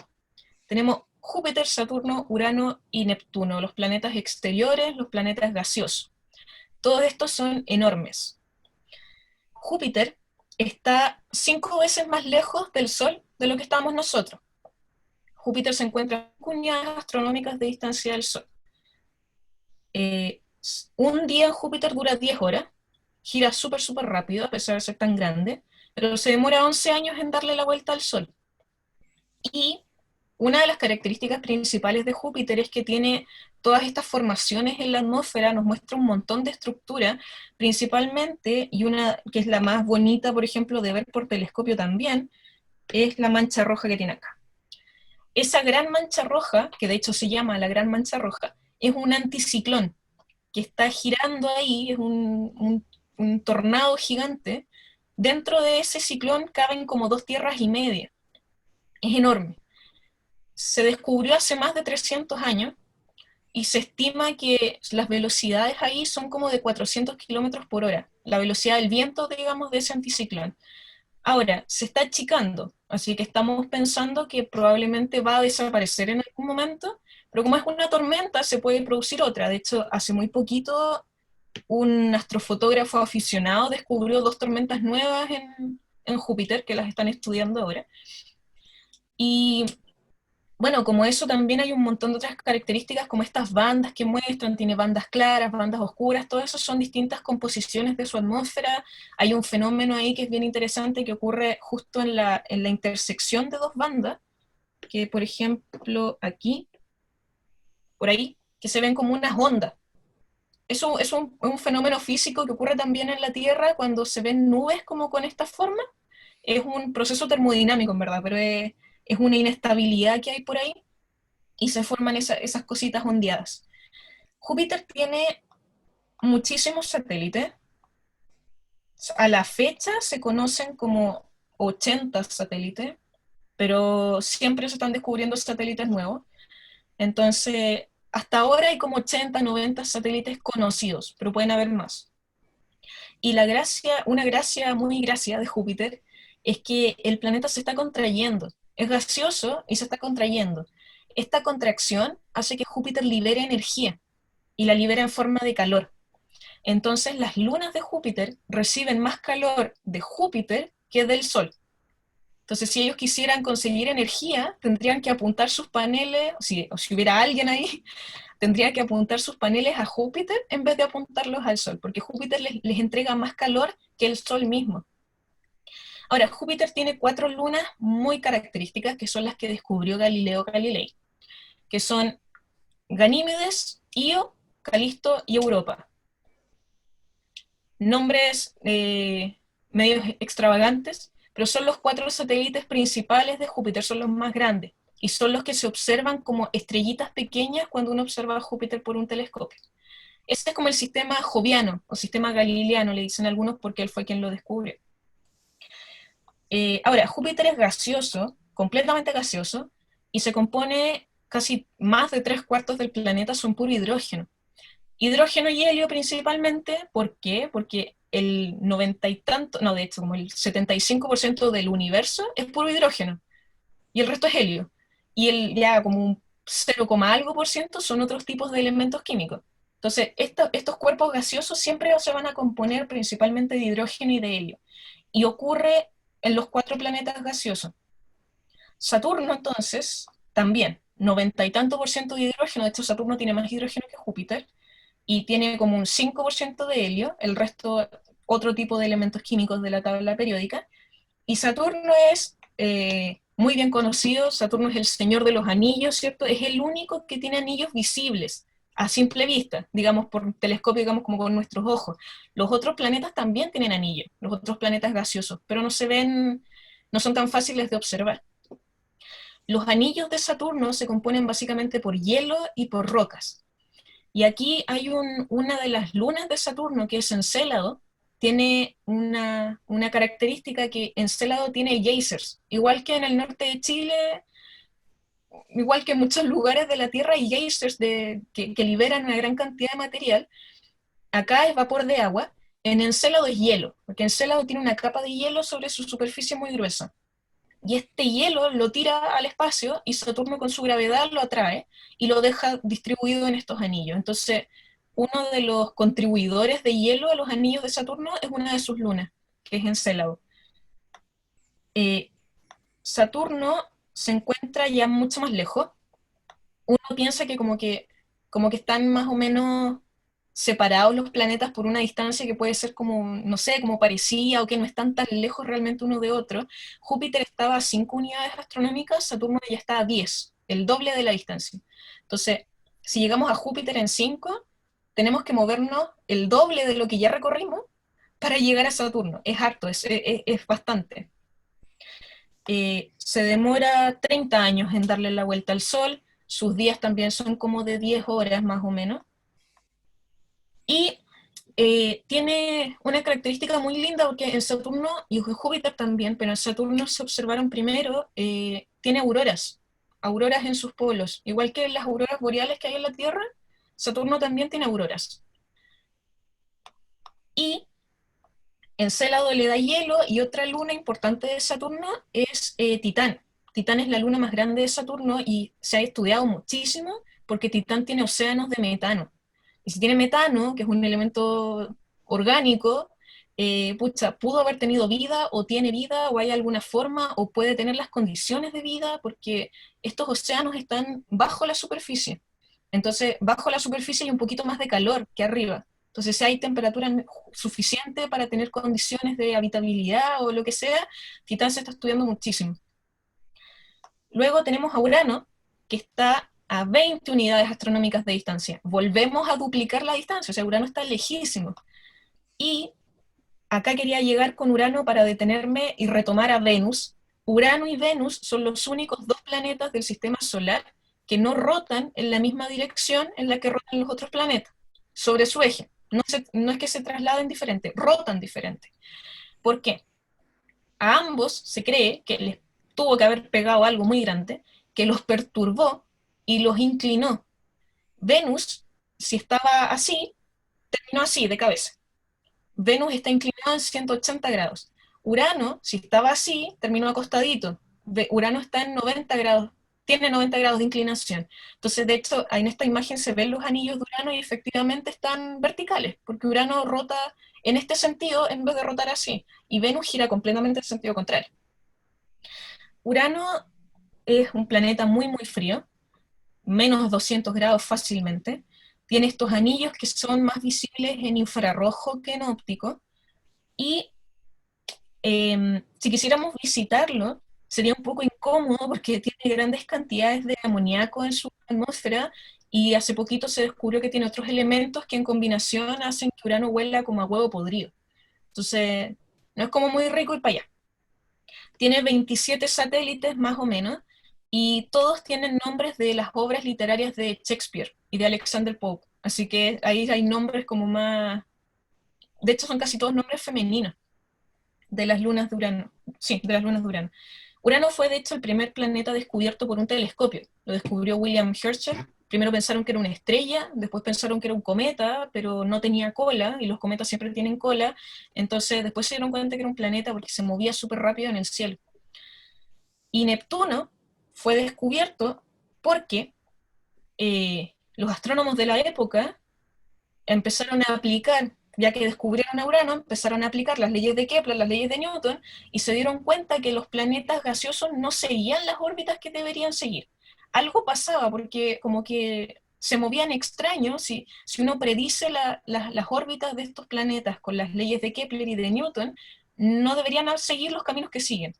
Tenemos Júpiter, Saturno, Urano y Neptuno, los planetas exteriores, los planetas gaseosos. Todos estos son enormes. Júpiter está 5 veces más lejos del Sol de lo que estamos nosotros. Júpiter se encuentra a 5 unidades astronómicas de distancia del Sol. Un día en Júpiter dura 10 horas, gira súper rápido a pesar de ser tan grande, pero se demora 11 años en darle la vuelta al Sol. Y una de las características principales de Júpiter es que tiene todas estas formaciones en la atmósfera, nos muestra un montón de estructura, principalmente, y una que es la más bonita, por ejemplo, de ver por telescopio también, es la mancha roja que tiene acá. Esa gran mancha roja, que de hecho se llama la gran mancha roja, es un anticiclón que está girando ahí, es un tornado gigante. Dentro de ese ciclón caben como 2 tierras y media. Es enorme. Se descubrió hace más de 300 años y se estima que las velocidades ahí son como de 400 kilómetros por hora, la velocidad del viento, digamos, de ese anticiclón. Ahora, se está achicando, así que estamos pensando que probablemente va a desaparecer en algún momento, pero como es una tormenta, se puede producir otra. De hecho, hace muy poquito, un astrofotógrafo aficionado descubrió 2 tormentas nuevas en Júpiter, que las están estudiando ahora. Y bueno, como eso también hay un montón de otras características, como estas bandas que muestran, tiene bandas claras, bandas oscuras, todo eso son distintas composiciones de su atmósfera. Hay un fenómeno ahí que es bien interesante que ocurre justo en la intersección de 2 bandas, que por ejemplo aquí, por ahí, que se ven como unas ondas. Eso es un fenómeno físico que ocurre también en la Tierra cuando se ven nubes como con esta forma. Es un proceso termodinámico, en verdad, pero es una inestabilidad que hay por ahí y se forman esas cositas ondeadas. Júpiter tiene muchísimos satélites. A la fecha se conocen como 80 satélites, pero siempre se están descubriendo satélites nuevos. Entonces, hasta ahora hay como 80, 90 satélites conocidos, pero pueden haber más. Y una gracia, muy gracia de Júpiter, es que el planeta se está contrayendo. Es gaseoso y se está contrayendo. Esta contracción hace que Júpiter libere energía y la libera en forma de calor. Entonces las lunas de Júpiter reciben más calor de Júpiter que del Sol. Entonces si ellos quisieran conseguir energía, tendrían que apuntar sus paneles, o si hubiera alguien ahí, tendría que apuntar sus paneles a Júpiter en vez de apuntarlos al Sol, porque Júpiter les entrega más calor que el Sol mismo. Ahora, Júpiter tiene 4 lunas muy características, que son las que descubrió Galileo Galilei, que son Ganímedes, Io, Calisto y Europa. Nombres medios extravagantes, pero son los 4 satélites principales de Júpiter, son los más grandes, y son los que se observan como estrellitas pequeñas cuando uno observa a Júpiter por un telescopio. Ese es como el sistema joviano, o sistema galileano, le dicen algunos porque él fue quien lo descubrió. Ahora, Júpiter es gaseoso, completamente gaseoso, y se compone casi más de 3/4 del planeta son puro hidrógeno. Hidrógeno y helio principalmente, ¿por qué? Porque el 90 y tanto, no, de hecho, como el 75% del universo es puro hidrógeno, y el resto es helio. Y ya como un 0, algo por ciento son otros tipos de elementos químicos. Entonces, estos cuerpos gaseosos siempre se van a componer principalmente de hidrógeno y de helio. Y ocurre en los 4 planetas gaseosos. Saturno, entonces, también, 90 y tanto por ciento de hidrógeno, de hecho Saturno tiene más hidrógeno que Júpiter, y tiene como un 5% de helio, el resto otro tipo de elementos químicos de la tabla periódica. Y Saturno es muy bien conocido, Saturno es el señor de los anillos, ¿cierto? Es el único que tiene anillos visibles a simple vista, digamos por telescopio, digamos como con nuestros ojos. Los otros planetas también tienen anillos, los otros planetas gaseosos, pero no se ven, no son tan fáciles de observar. Los anillos de Saturno se componen básicamente por hielo y por rocas. Y aquí hay una de las lunas de Saturno, que es Encélado, tiene una característica que Encélado tiene geysers. Igual que en el norte de Chile, igual que en muchos lugares de la Tierra hay geysers que liberan una gran cantidad de material. Acá es vapor de agua, en Encélado es hielo, porque Encélado tiene una capa de hielo sobre su superficie muy gruesa. Y este hielo lo tira al espacio y Saturno con su gravedad lo atrae y lo deja distribuido en estos anillos. Entonces, uno de los contribuidores de hielo a los anillos de Saturno es una de sus lunas, que es Encélado. Eh, Saturno se encuentra ya mucho más lejos. Uno piensa que como que están más o menos separados los planetas por una distancia que puede ser como, no sé, como parecía o que no están tan lejos realmente uno de otro. Júpiter estaba a 5 unidades astronómicas, Saturno ya está a 10, el doble de la distancia. Entonces, si llegamos a Júpiter en 5, tenemos que movernos el doble de lo que ya recorrimos para llegar a Saturno. Es harto, es bastante. Se demora 30 años en darle la vuelta al Sol, sus días también son como de 10 horas más o menos, y tiene una característica muy linda porque en Saturno y en Júpiter también, pero en Saturno se observaron primero, tiene auroras en sus polos, igual que las auroras boreales que hay en la Tierra, Saturno también tiene auroras. Y Encélado le da hielo y otra luna importante de Saturno es Titán. Titán es la luna más grande de Saturno y se ha estudiado muchísimo porque Titán tiene océanos de metano. Y si tiene metano, que es un elemento orgánico, pucha, pudo haber tenido vida o tiene vida o hay alguna forma o puede tener las condiciones de vida porque estos océanos están bajo la superficie. Entonces, bajo la superficie hay un poquito más de calor que arriba. Entonces, si hay temperatura suficiente para tener condiciones de habitabilidad o lo que sea, Titán se está estudiando muchísimo. Luego tenemos a Urano, que está a 20 unidades astronómicas de distancia. Volvemos a duplicar la distancia, o sea, Urano está lejísimo. Y acá quería llegar con Urano para detenerme y retomar a Venus. Urano y Venus son los únicos dos planetas del sistema solar que no rotan en la misma dirección en la que rotan los otros planetas, sobre su eje. No es que se trasladen diferente, rotan diferente. ¿Por qué? A ambos se cree que les tuvo que haber pegado algo muy grande, que los perturbó y los inclinó. Venus, si estaba así, terminó así, de cabeza. Venus está inclinado en 180 grados. Urano, si estaba así, terminó acostadito. Urano está en 90 grados, tiene 90 grados de inclinación. Entonces, de hecho, en esta imagen se ven los anillos de Urano y efectivamente están verticales, porque Urano rota en este sentido en vez de rotar así, y Venus gira completamente en sentido contrario. Urano es un planeta muy, muy frío, menos 200 grados fácilmente. Tiene estos anillos que son más visibles en infrarrojo que en óptico, y si quisiéramos visitarlo, sería un poco incómodo porque tiene grandes cantidades de amoníaco en su atmósfera y hace poquito se descubrió que tiene otros elementos que en combinación hacen que Urano huela como a huevo podrido. Entonces, no es como muy rico ir para allá. Tiene 27 satélites más o menos y todos tienen nombres de las obras literarias de Shakespeare y de Alexander Pope. Así que ahí hay nombres como más... De hecho, son casi todos nombres femeninos de las lunas de Urano. Sí, de las lunas de Urano. Urano fue, de hecho, el primer planeta descubierto por un telescopio. Lo descubrió William Herschel. Primero pensaron que era una estrella, después pensaron que era un cometa, pero no tenía cola, y los cometas siempre tienen cola. Entonces, después se dieron cuenta que era un planeta porque se movía súper rápido en el cielo. Y Neptuno fue descubierto porque los astrónomos de la época empezaron a aplicar, ya que descubrieron a Urano, empezaron a aplicar las leyes de Kepler, las leyes de Newton, y se dieron cuenta que los planetas gaseosos no seguían las órbitas que deberían seguir. Algo pasaba porque como que se movían extraños. Si uno predice las órbitas de estos planetas con las leyes de Kepler y de Newton, no deberían seguir los caminos que siguen.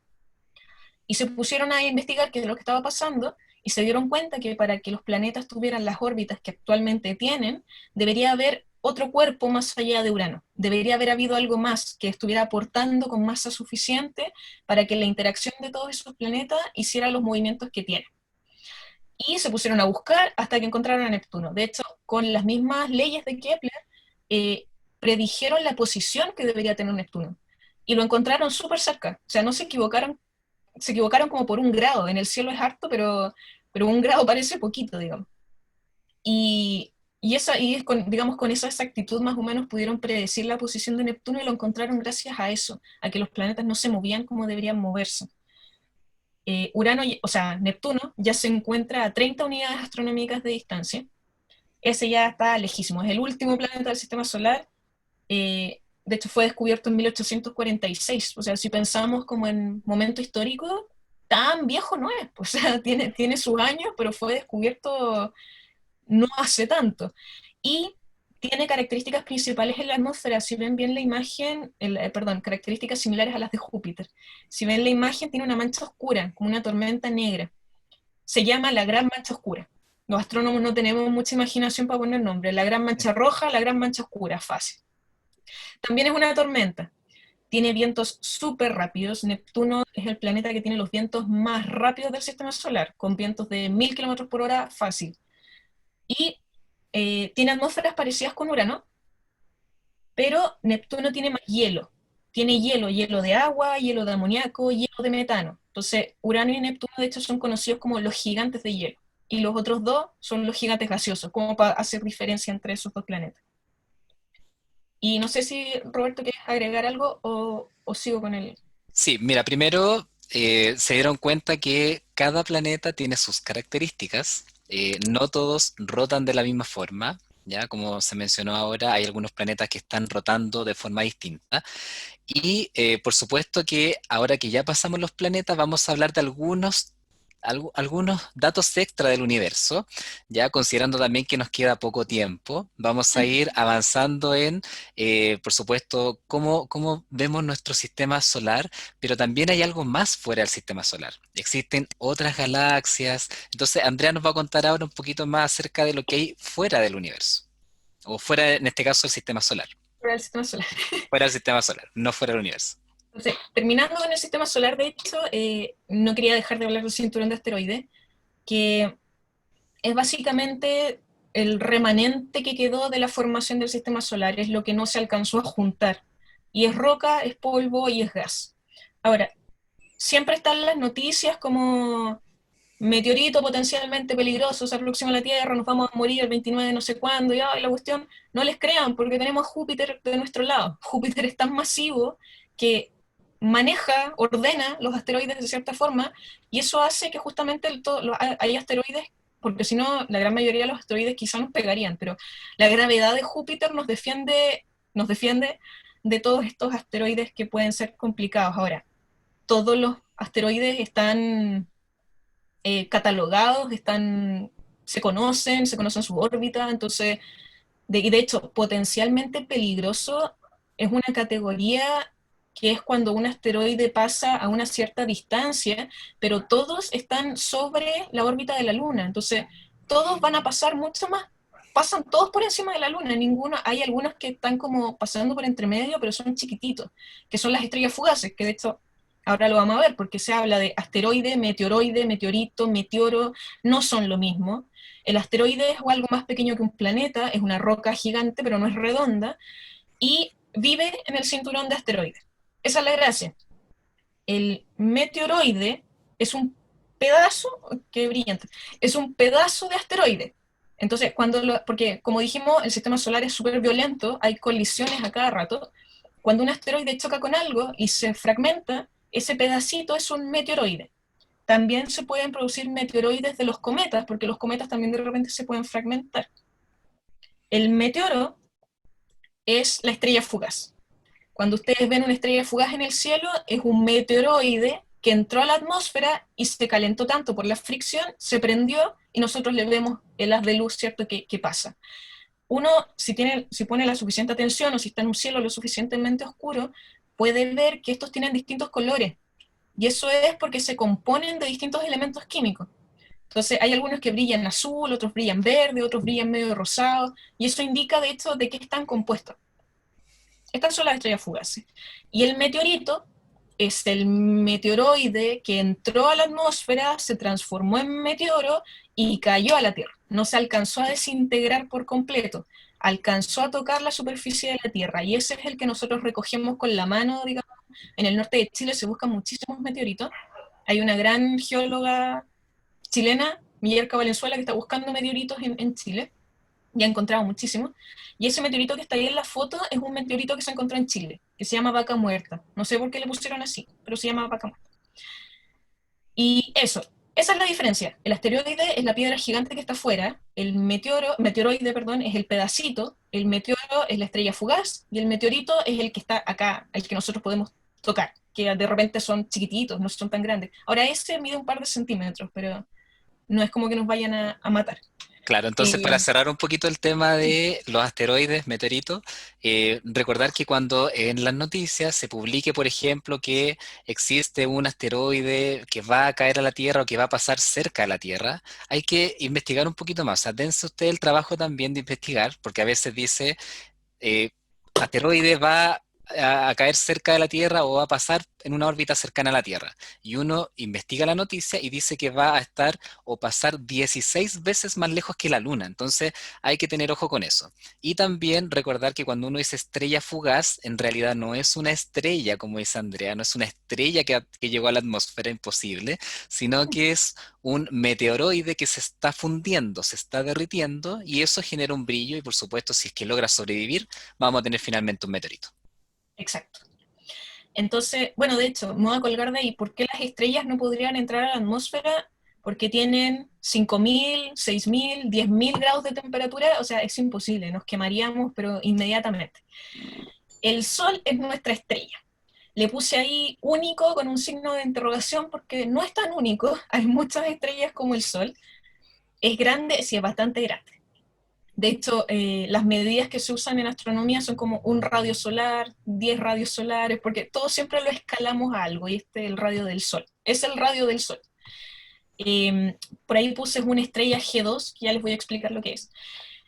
Y se pusieron a investigar qué es lo que estaba pasando, y se dieron cuenta que para que los planetas tuvieran las órbitas que actualmente tienen, debería haber otro cuerpo más allá de Urano. Debería haber habido algo más que estuviera aportando con masa suficiente para que la interacción de todos esos planetas hiciera los movimientos que tienen. Y se pusieron a buscar hasta que encontraron a Neptuno. De hecho, con las mismas leyes de Kepler, predijeron la posición que debería tener Neptuno. Y lo encontraron súper cerca. O sea, no se equivocaron como por 1 grado. En el cielo es harto, pero 1 grado parece poquito, digamos. Digamos, con esa exactitud más o menos pudieron predecir la posición de Neptuno, y lo encontraron gracias a eso, a que los planetas no se movían como deberían moverse. Neptuno ya se encuentra a 30 unidades astronómicas de distancia. Ese ya está lejísimo, es el último planeta del sistema solar. De hecho, fue descubierto en 1846. O sea, si pensamos como en momento histórico, tan viejo no es. O sea, tiene sus años, pero fue descubierto no hace tanto. Y tiene características principales en la atmósfera. Si ven bien la imagen, características similares a las de Júpiter. Si ven la imagen, tiene una mancha oscura, como una tormenta negra. Se llama la Gran Mancha Oscura. Los astrónomos no tenemos mucha imaginación para poner nombre. La Gran Mancha Roja, la Gran Mancha Oscura, fácil. También es una tormenta. Tiene vientos súper rápidos. Neptuno es el planeta que tiene los vientos más rápidos del sistema solar, con vientos de 1000 kilómetros por hora fácil. Y tiene atmósferas parecidas con Urano, pero Neptuno tiene más hielo. Tiene hielo de agua, hielo de amoníaco, hielo de metano. Entonces, Urano y Neptuno, de hecho, son conocidos como los gigantes de hielo. Y los otros dos son los gigantes gaseosos, como para hacer diferencia entre esos dos planetas. Y no sé si, Roberto, quieres agregar algo o sigo con él. Sí, mira, primero se dieron cuenta que cada planeta tiene sus características, no todos rotan de la misma forma, ya como se mencionó ahora, hay algunos planetas que están rotando de forma distinta. Y por supuesto que ahora que ya pasamos los planetas, vamos a hablar de algunos datos extra del universo, ya considerando también que nos queda poco tiempo. Vamos a ir avanzando en, por supuesto, cómo vemos nuestro sistema solar, pero también hay algo más fuera del sistema solar. Existen otras galaxias. Entonces, Andrea nos va a contar ahora un poquito más acerca de lo que hay fuera del universo, o fuera, en este caso, del sistema solar. Fuera del sistema solar. Fuera del sistema solar, no fuera del universo. Entonces, terminando con el sistema solar, de hecho, no quería dejar de hablar del cinturón de asteroides, que es básicamente el remanente que quedó de la formación del sistema solar, es lo que no se alcanzó a juntar. Y es roca, es polvo y es gas. Ahora, siempre están las noticias como meteorito potencialmente peligroso, se aproxima a la Tierra, nos vamos a morir el 29 de no sé cuándo, y la cuestión, no les crean, porque tenemos a Júpiter de nuestro lado. Júpiter es tan masivo que maneja, ordena los asteroides de cierta forma, y eso hace que justamente hay asteroides, porque si no, la gran mayoría de los asteroides quizá nos pegarían, pero la gravedad de Júpiter nos defiende de todos estos asteroides que pueden ser complicados. Ahora, todos los asteroides están catalogados, se conocen su órbita, entonces, y de hecho, potencialmente peligroso es una categoría que es cuando un asteroide pasa a una cierta distancia, pero todos están sobre la órbita de la Luna, entonces todos van a pasar mucho más, pasan todos por encima de la Luna, hay algunos que están como pasando por entre medio, pero son chiquititos, que son las estrellas fugaces, que de hecho ahora lo vamos a ver, porque se habla de asteroide, meteoroide, meteorito, meteoro, no son lo mismo. El asteroide es algo más pequeño que un planeta, es una roca gigante, pero no es redonda, y vive en el cinturón de asteroides. Esa es la gracia. El meteoroide es un pedazo, qué brillante, es un pedazo de asteroide. Entonces, porque como dijimos, el sistema solar es súper violento, hay colisiones a cada rato. Cuando un asteroide choca con algo y se fragmenta, ese pedacito es un meteoroide. También se pueden producir meteoroides de los cometas, porque los cometas también de repente se pueden fragmentar. El meteoro es la estrella fugaz. Cuando ustedes ven una estrella fugaz en el cielo, es un meteoroide que entró a la atmósfera y se calentó tanto por la fricción, se prendió y nosotros le vemos el haz de luz, ¿cierto?, que pasa. Uno, si pone la suficiente atención o si está en un cielo lo suficientemente oscuro, puede ver que estos tienen distintos colores. Y eso es porque se componen de distintos elementos químicos. Entonces hay algunos que brillan azul, otros brillan verde, otros brillan medio rosado, y eso indica de hecho de qué están compuestos. Estas son las estrellas fugaces. Y el meteorito es el meteoroide que entró a la atmósfera, se transformó en meteoro y cayó a la Tierra. No se alcanzó a desintegrar por completo, alcanzó a tocar la superficie de la Tierra, y ese es el que nosotros recogemos con la mano, digamos. En el norte de Chile se buscan muchísimos meteoritos. Hay una gran geóloga chilena, Millerca Valenzuela, que está buscando meteoritos en Chile, y ha encontrado muchísimos. Y ese meteorito que está ahí en la foto es un meteorito que se encontró en Chile, que se llama Vaca Muerta. No sé por qué le pusieron así, pero se llama Vaca Muerta. Y eso, esa es la diferencia. El asteroide es la piedra gigante que está afuera, el meteoroide, perdón, es el pedacito, el meteoro es la estrella fugaz, y el meteorito es el que está acá, el que nosotros podemos tocar, que de repente son chiquititos, no son tan grandes. Ahora ese mide un par de centímetros, pero no es como que nos vayan a matar. Claro, entonces para cerrar un poquito el tema de los asteroides, meteoritos, recordar que cuando en las noticias se publique, por ejemplo, que existe un asteroide que va a caer a la Tierra o que va a pasar cerca de la Tierra, hay que investigar un poquito más. O sea, dense usted el trabajo también de investigar, porque a veces dice, eh, asteroide va a caer cerca de la Tierra o va a pasar en una órbita cercana a la Tierra. Y uno investiga la noticia y dice que va a estar o pasar 16 veces más lejos que la Luna. Entonces hay que tener ojo con eso. Y también recordar que cuando uno dice estrella fugaz, en realidad no es una estrella, como dice Andrea, no es una estrella que llegó a la atmósfera imposible, sino que es un meteoroide que se está fundiendo, se está derritiendo, y eso genera un brillo y por supuesto si es que logra sobrevivir, vamos a tener finalmente un meteorito. Exacto. Entonces, bueno, de hecho, me voy a colgar de ahí. ¿Por qué las estrellas no podrían entrar a la atmósfera? Porque tienen 5.000, 6.000, 10.000 grados de temperatura, o sea, es imposible, nos quemaríamos, pero inmediatamente. El Sol es nuestra estrella. Le puse ahí único con un signo de interrogación porque no es tan único, hay muchas estrellas como el Sol. Es grande, sí, es bastante grande. De hecho, las medidas que se usan en astronomía son como un radio solar, 10 radios solares, porque todo siempre lo escalamos a algo, y este es el radio del Sol. Es el radio del Sol. Por ahí puse una estrella G2, que ya les voy a explicar lo que es.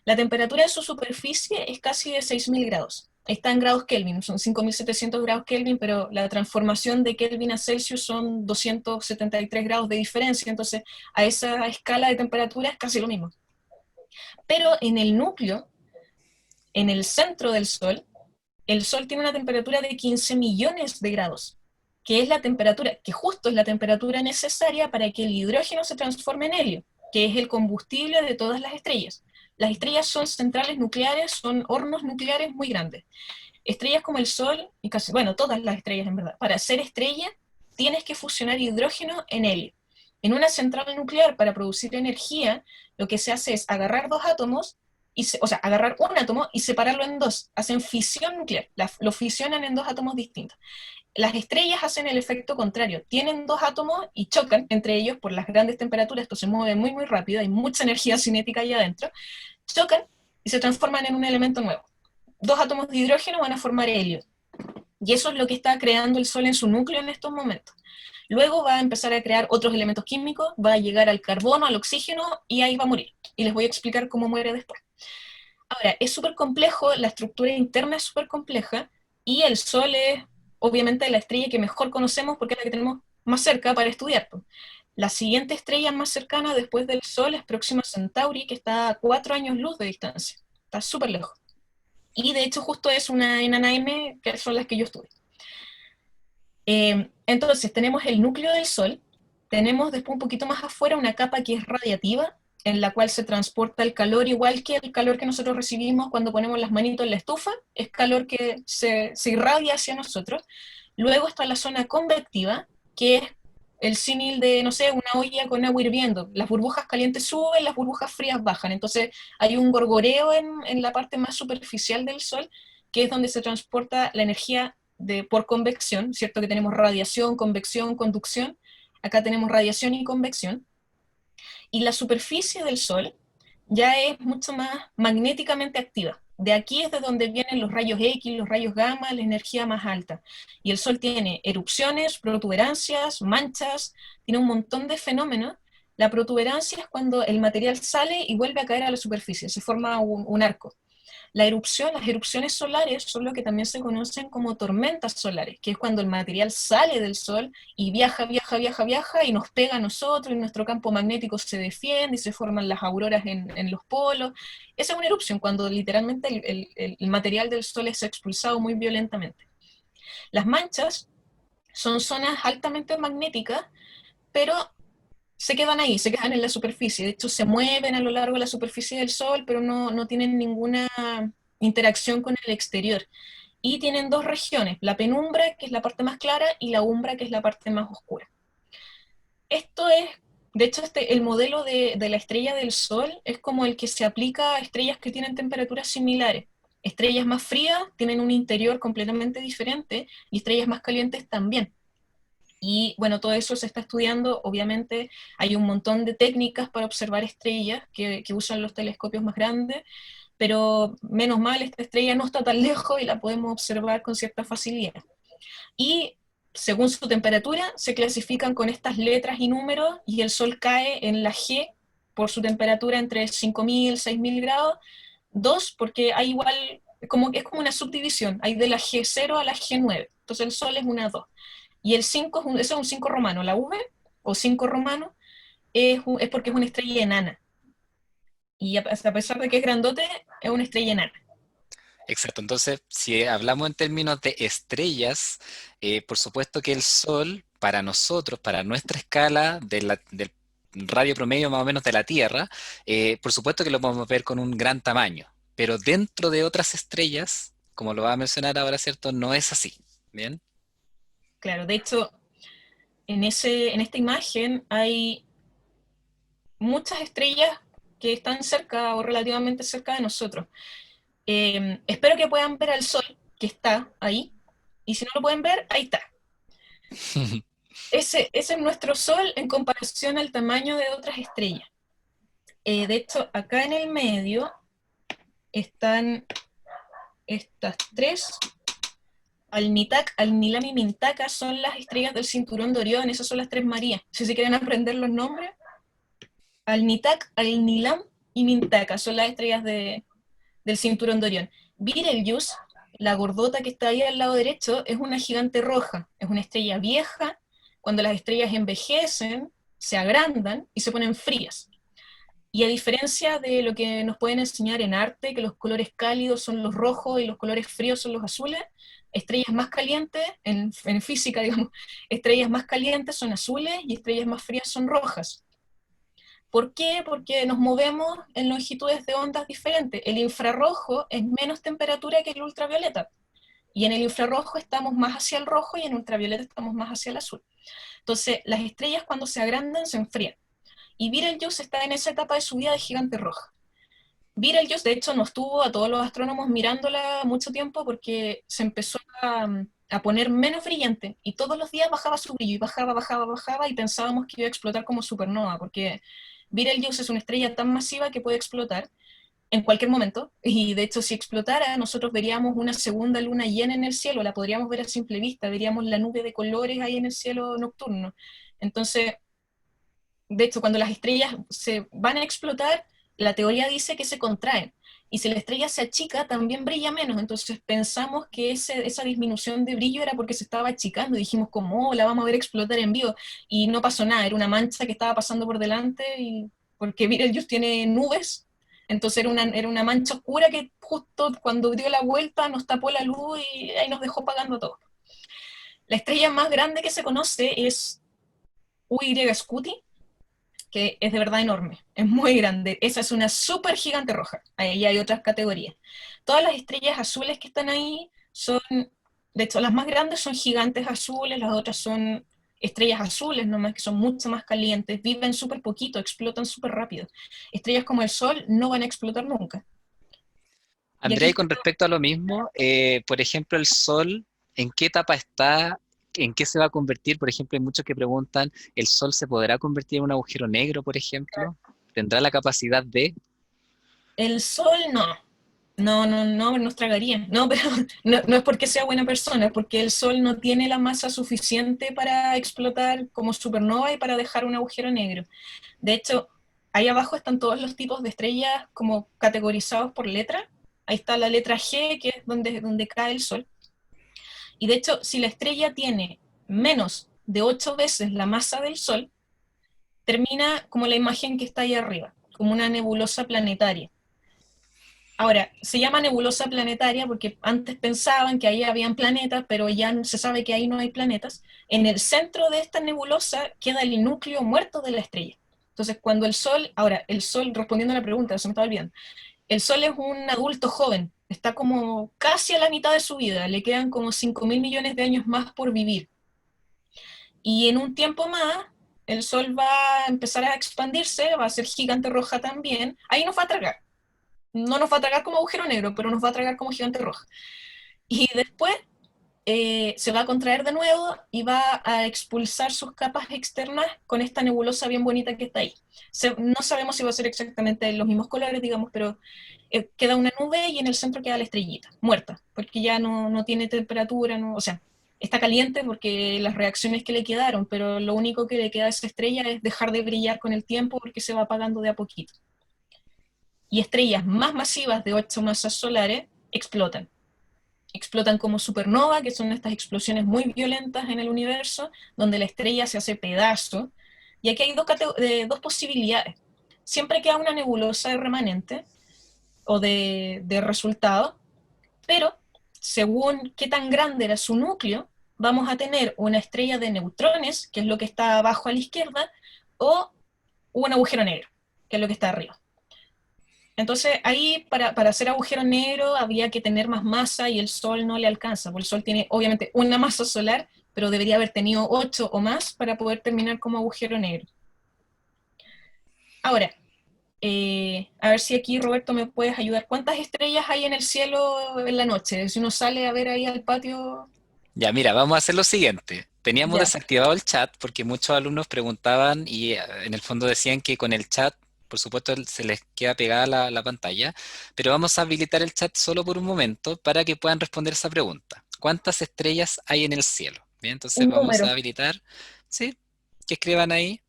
La temperatura de su superficie es casi de 6.000 grados. Está en grados Kelvin, son 5.700 grados Kelvin, pero la transformación de Kelvin a Celsius son 273 grados de diferencia, entonces a esa escala de temperatura es casi lo mismo. Pero en el núcleo, en el centro del Sol, el Sol tiene una temperatura de 15 millones de grados, que es la temperatura, que justo es la temperatura necesaria para que el hidrógeno se transforme en helio, que es el combustible de todas las estrellas. Las estrellas son centrales nucleares, son hornos nucleares muy grandes. Estrellas como el Sol, y casi, bueno, todas las estrellas en verdad, para ser estrella tienes que fusionar hidrógeno en helio. En una central nuclear, para producir energía, lo que se hace es agarrar dos átomos, o sea, agarrar un átomo y separarlo en dos. Hacen fisión nuclear, lo fisionan en dos átomos distintos. Las estrellas hacen el efecto contrario, tienen dos átomos y chocan entre ellos por las grandes temperaturas, esto se mueve muy muy rápido, hay mucha energía cinética ahí adentro, chocan y se transforman en un elemento nuevo. Dos átomos de hidrógeno van a formar helio, y eso es lo que está creando el Sol en su núcleo en estos momentos. Luego va a empezar a crear otros elementos químicos, va a llegar al carbono, al oxígeno, y ahí va a morir. Y les voy a explicar cómo muere después. Ahora, es súper complejo, la estructura interna es súper compleja, y el Sol es obviamente la estrella que mejor conocemos porque es la que tenemos más cerca para estudiar. La siguiente estrella más cercana después del Sol es Próxima Centauri, que está a 4 años luz de distancia. Está súper lejos. Y de hecho justo es una enana M, que son las que yo estuve. Entonces tenemos el núcleo del Sol, tenemos después un poquito más afuera una capa que es radiativa, en la cual se transporta el calor igual que el calor que nosotros recibimos cuando ponemos las manitos en la estufa, es calor que se irradia hacia nosotros. Luego está la zona convectiva, que es el símil de, no sé, una olla con agua hirviendo. Las burbujas calientes suben, las burbujas frías bajan. Entonces hay un gorgoreo en la parte más superficial del Sol, que es donde se transporta la energía por convección, ¿cierto? Que tenemos radiación, convección, conducción. Acá tenemos radiación y convección. Y la superficie del Sol ya es mucho más magnéticamente activa. De aquí es de donde vienen los rayos X, los rayos gamma, la energía más alta. Y el Sol tiene erupciones, protuberancias, manchas, tiene un montón de fenómenos. La protuberancia es cuando el material sale y vuelve a caer a la superficie, se forma un arco. Las erupciones solares son lo que también se conocen como tormentas solares, que es cuando el material sale del Sol y viaja, viaja, viaja, viaja y nos pega a nosotros y nuestro campo magnético se defiende y se forman las auroras en los polos. Esa es una erupción, cuando literalmente el material del Sol es expulsado muy violentamente. Las manchas son zonas altamente magnéticas, pero se quedan ahí, se quedan en la superficie. De hecho, se mueven a lo largo de la superficie del Sol, pero no tienen ninguna interacción con el exterior. Y tienen dos regiones, la penumbra, que es la parte más clara, y la umbra, que es la parte más oscura. Esto es, de hecho, el modelo de la estrella del Sol es como el que se aplica a estrellas que tienen temperaturas similares. Estrellas más frías tienen un interior completamente diferente y estrellas más calientes también. Y bueno, todo eso se está estudiando. Obviamente hay un montón de técnicas para observar estrellas que usan los telescopios más grandes, pero menos mal esta estrella no está tan lejos y la podemos observar con cierta facilidad. Y según su temperatura se clasifican con estas letras y números, y el Sol cae en la G por su temperatura entre 5.000 6.000 grados, 2 porque hay igual, es como una subdivisión, hay de la G0 a la G9, entonces el Sol es una 2. Y el 5 eso es un 5 romano. La V, o 5 romano, es porque es una estrella enana. Y a pesar de que es grandote, es una estrella enana. Exacto, entonces si hablamos en términos de estrellas, por supuesto que el Sol, para nosotros, para nuestra escala del radio promedio más o menos de la Tierra, por supuesto que lo podemos ver con un gran tamaño, pero dentro de otras estrellas, como lo va a mencionar ahora, ¿cierto? No es así, ¿bien? Claro, de hecho, en esta imagen hay muchas estrellas que están cerca o relativamente cerca de nosotros. Espero que puedan ver al Sol, que está ahí, y si no lo pueden ver, ahí está. Ese es nuestro Sol en comparación al tamaño de otras estrellas. De hecho, acá en el medio están estas tres. Alnitak, Alnilam y Mintaka son las estrellas del cinturón de Orión, esas son las tres Marías. Si se quieren aprender los nombres, Alnitak, Alnilam y Mintaka son las estrellas del cinturón de Orión. Betelgeuse, la gordota que está ahí al lado derecho, es una gigante roja, es una estrella vieja. Cuando las estrellas envejecen, se agrandan y se ponen frías. Y a diferencia de lo que nos pueden enseñar en arte, que los colores cálidos son los rojos y los colores fríos son los azules, estrellas más calientes, en física, digamos, estrellas más calientes son azules y estrellas más frías son rojas. ¿Por qué? Porque nos movemos en longitudes de ondas diferentes. El infrarrojo es menos temperatura que el ultravioleta. Y en el infrarrojo estamos más hacia el rojo y en el ultravioleta estamos más hacia el azul. Entonces, las estrellas cuando se agrandan se enfrían. Y Betelgeuse está en esa etapa de su vida de gigante roja. Betelgeuse, de hecho, nos tuvo a todos los astrónomos mirándola mucho tiempo porque se empezó a poner menos brillante y todos los días bajaba su brillo y bajaba, bajaba, bajaba y pensábamos que iba a explotar como supernova porque Betelgeuse es una estrella tan masiva que puede explotar en cualquier momento, y de hecho si explotara nosotros veríamos una segunda luna llena en el cielo, la podríamos ver a simple vista, veríamos la nube de colores ahí en el cielo nocturno. Entonces, de hecho, cuando las estrellas se van a explotar, la teoría dice que se contraen. Y si la estrella se achica, también brilla menos. Entonces pensamos que esa disminución de brillo era porque se estaba achicando. Y dijimos, como, oh, la vamos a ver explotar en vivo. Y no pasó nada, era una mancha que estaba pasando por delante. Y porque Betelgeuse tiene nubes, entonces era una mancha oscura que justo cuando dio la vuelta nos tapó la luz y ahí nos dejó pagando todo. La estrella más grande que se conoce es UY Scuti, que es de verdad enorme, es muy grande. Esa es una súper gigante roja. Ahí hay otras categorías. Todas las estrellas azules que están ahí son, de hecho, las más grandes son gigantes azules, las otras son estrellas azules nomás, que son mucho más calientes, viven súper poquito, explotan súper rápido. Estrellas como el Sol no van a explotar nunca. Y aquí Andrea, y está. con respecto a lo mismo, por ejemplo, el Sol en qué etapa está, en qué se va a convertir. Por ejemplo, hay muchos que preguntan, ¿el Sol se podrá convertir en un agujero negro, por ejemplo? ¿Tendrá la capacidad de? El Sol no. No, no, no, nos tragaría. No, pero no, no es porque sea buena persona, es porque el Sol no tiene la masa suficiente para explotar como supernova y para dejar un agujero negro. De hecho, ahí abajo están todos los tipos de estrellas como categorizados por letra. Ahí está la letra G, que es donde cae el Sol. Y de hecho, si la estrella tiene menos de 8 veces la masa del Sol, termina como la imagen que está ahí arriba, como una nebulosa planetaria. Ahora, se llama nebulosa planetaria porque antes pensaban que ahí habían planetas, pero ya se sabe que ahí no hay planetas. En el centro de esta nebulosa queda el núcleo muerto de la estrella. Entonces, cuando el Sol, ahora, el Sol, respondiendo a la pregunta, se me estaba olvidando, el Sol es un adulto joven, está como casi a la mitad de su vida, le quedan como 5.000 millones de años más por vivir. Y en un tiempo más, el Sol va a empezar a expandirse, va a ser gigante roja también, ahí nos va a tragar. No nos va a tragar como agujero negro, pero nos va a tragar como gigante roja. Y después se va a contraer de nuevo y va a expulsar sus capas externas con esta nebulosa bien bonita que está ahí. No sabemos si va a ser exactamente los mismos colores, digamos, pero queda una nube y en el centro queda la estrellita, muerta, porque ya no tiene temperatura, no, o sea, está caliente porque las reacciones que le quedaron, pero lo único que le queda a esa estrella es dejar de brillar con el tiempo porque se va apagando de a poquito. Y estrellas más masivas de 8 masas solares explotan. Explotan como supernova, que son estas explosiones muy violentas en el universo, donde la estrella se hace pedazo. Y aquí hay dos posibilidades. Siempre queda una nebulosa de remanente o de resultado, pero según qué tan grande era su núcleo, vamos a tener una estrella de neutrones, que es lo que está abajo a la izquierda, o un agujero negro, que es lo que está arriba. Entonces ahí para hacer agujero negro había que tener más masa y el Sol no le alcanza, porque el Sol tiene obviamente una masa solar, pero debería haber tenido 8 o más para poder terminar como agujero negro. Ahora, a ver si aquí Roberto me puedes ayudar. ¿Cuántas estrellas hay en el cielo en la noche? Si uno sale a ver ahí al patio. Ya, mira, vamos a hacer lo siguiente. Teníamos Ya, desactivado el chat porque muchos alumnos preguntaban y en el fondo decían que con el chat, por supuesto, se les queda pegada la pantalla, pero vamos a habilitar el chat solo por un momento para que puedan responder esa pregunta. ¿Cuántas estrellas hay en el cielo? Bien, entonces un vamos número. a habilitar, ¿sí? Que escriban ahí.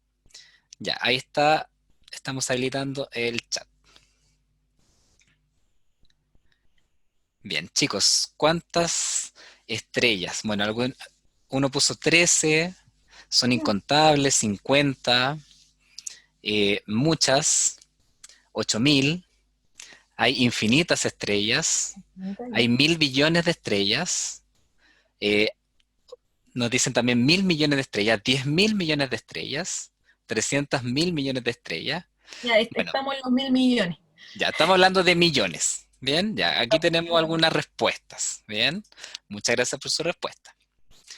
Ya, ahí está, estamos habilitando el chat. Bien, chicos, ¿cuántas estrellas? Bueno, uno puso 13, son incontables, 50, muchas, 8.000, hay infinitas estrellas, hay 1.000 billones de estrellas, eh, nos dicen también 1.000 millones de estrellas, 10.000 millones de estrellas, 300.000 millones de estrellas. Ya, Bueno, estamos en los 1.000 millones. ya estamos hablando de millones. Bien, ya aquí tenemos algunas respuestas. Bien, muchas gracias por su respuesta.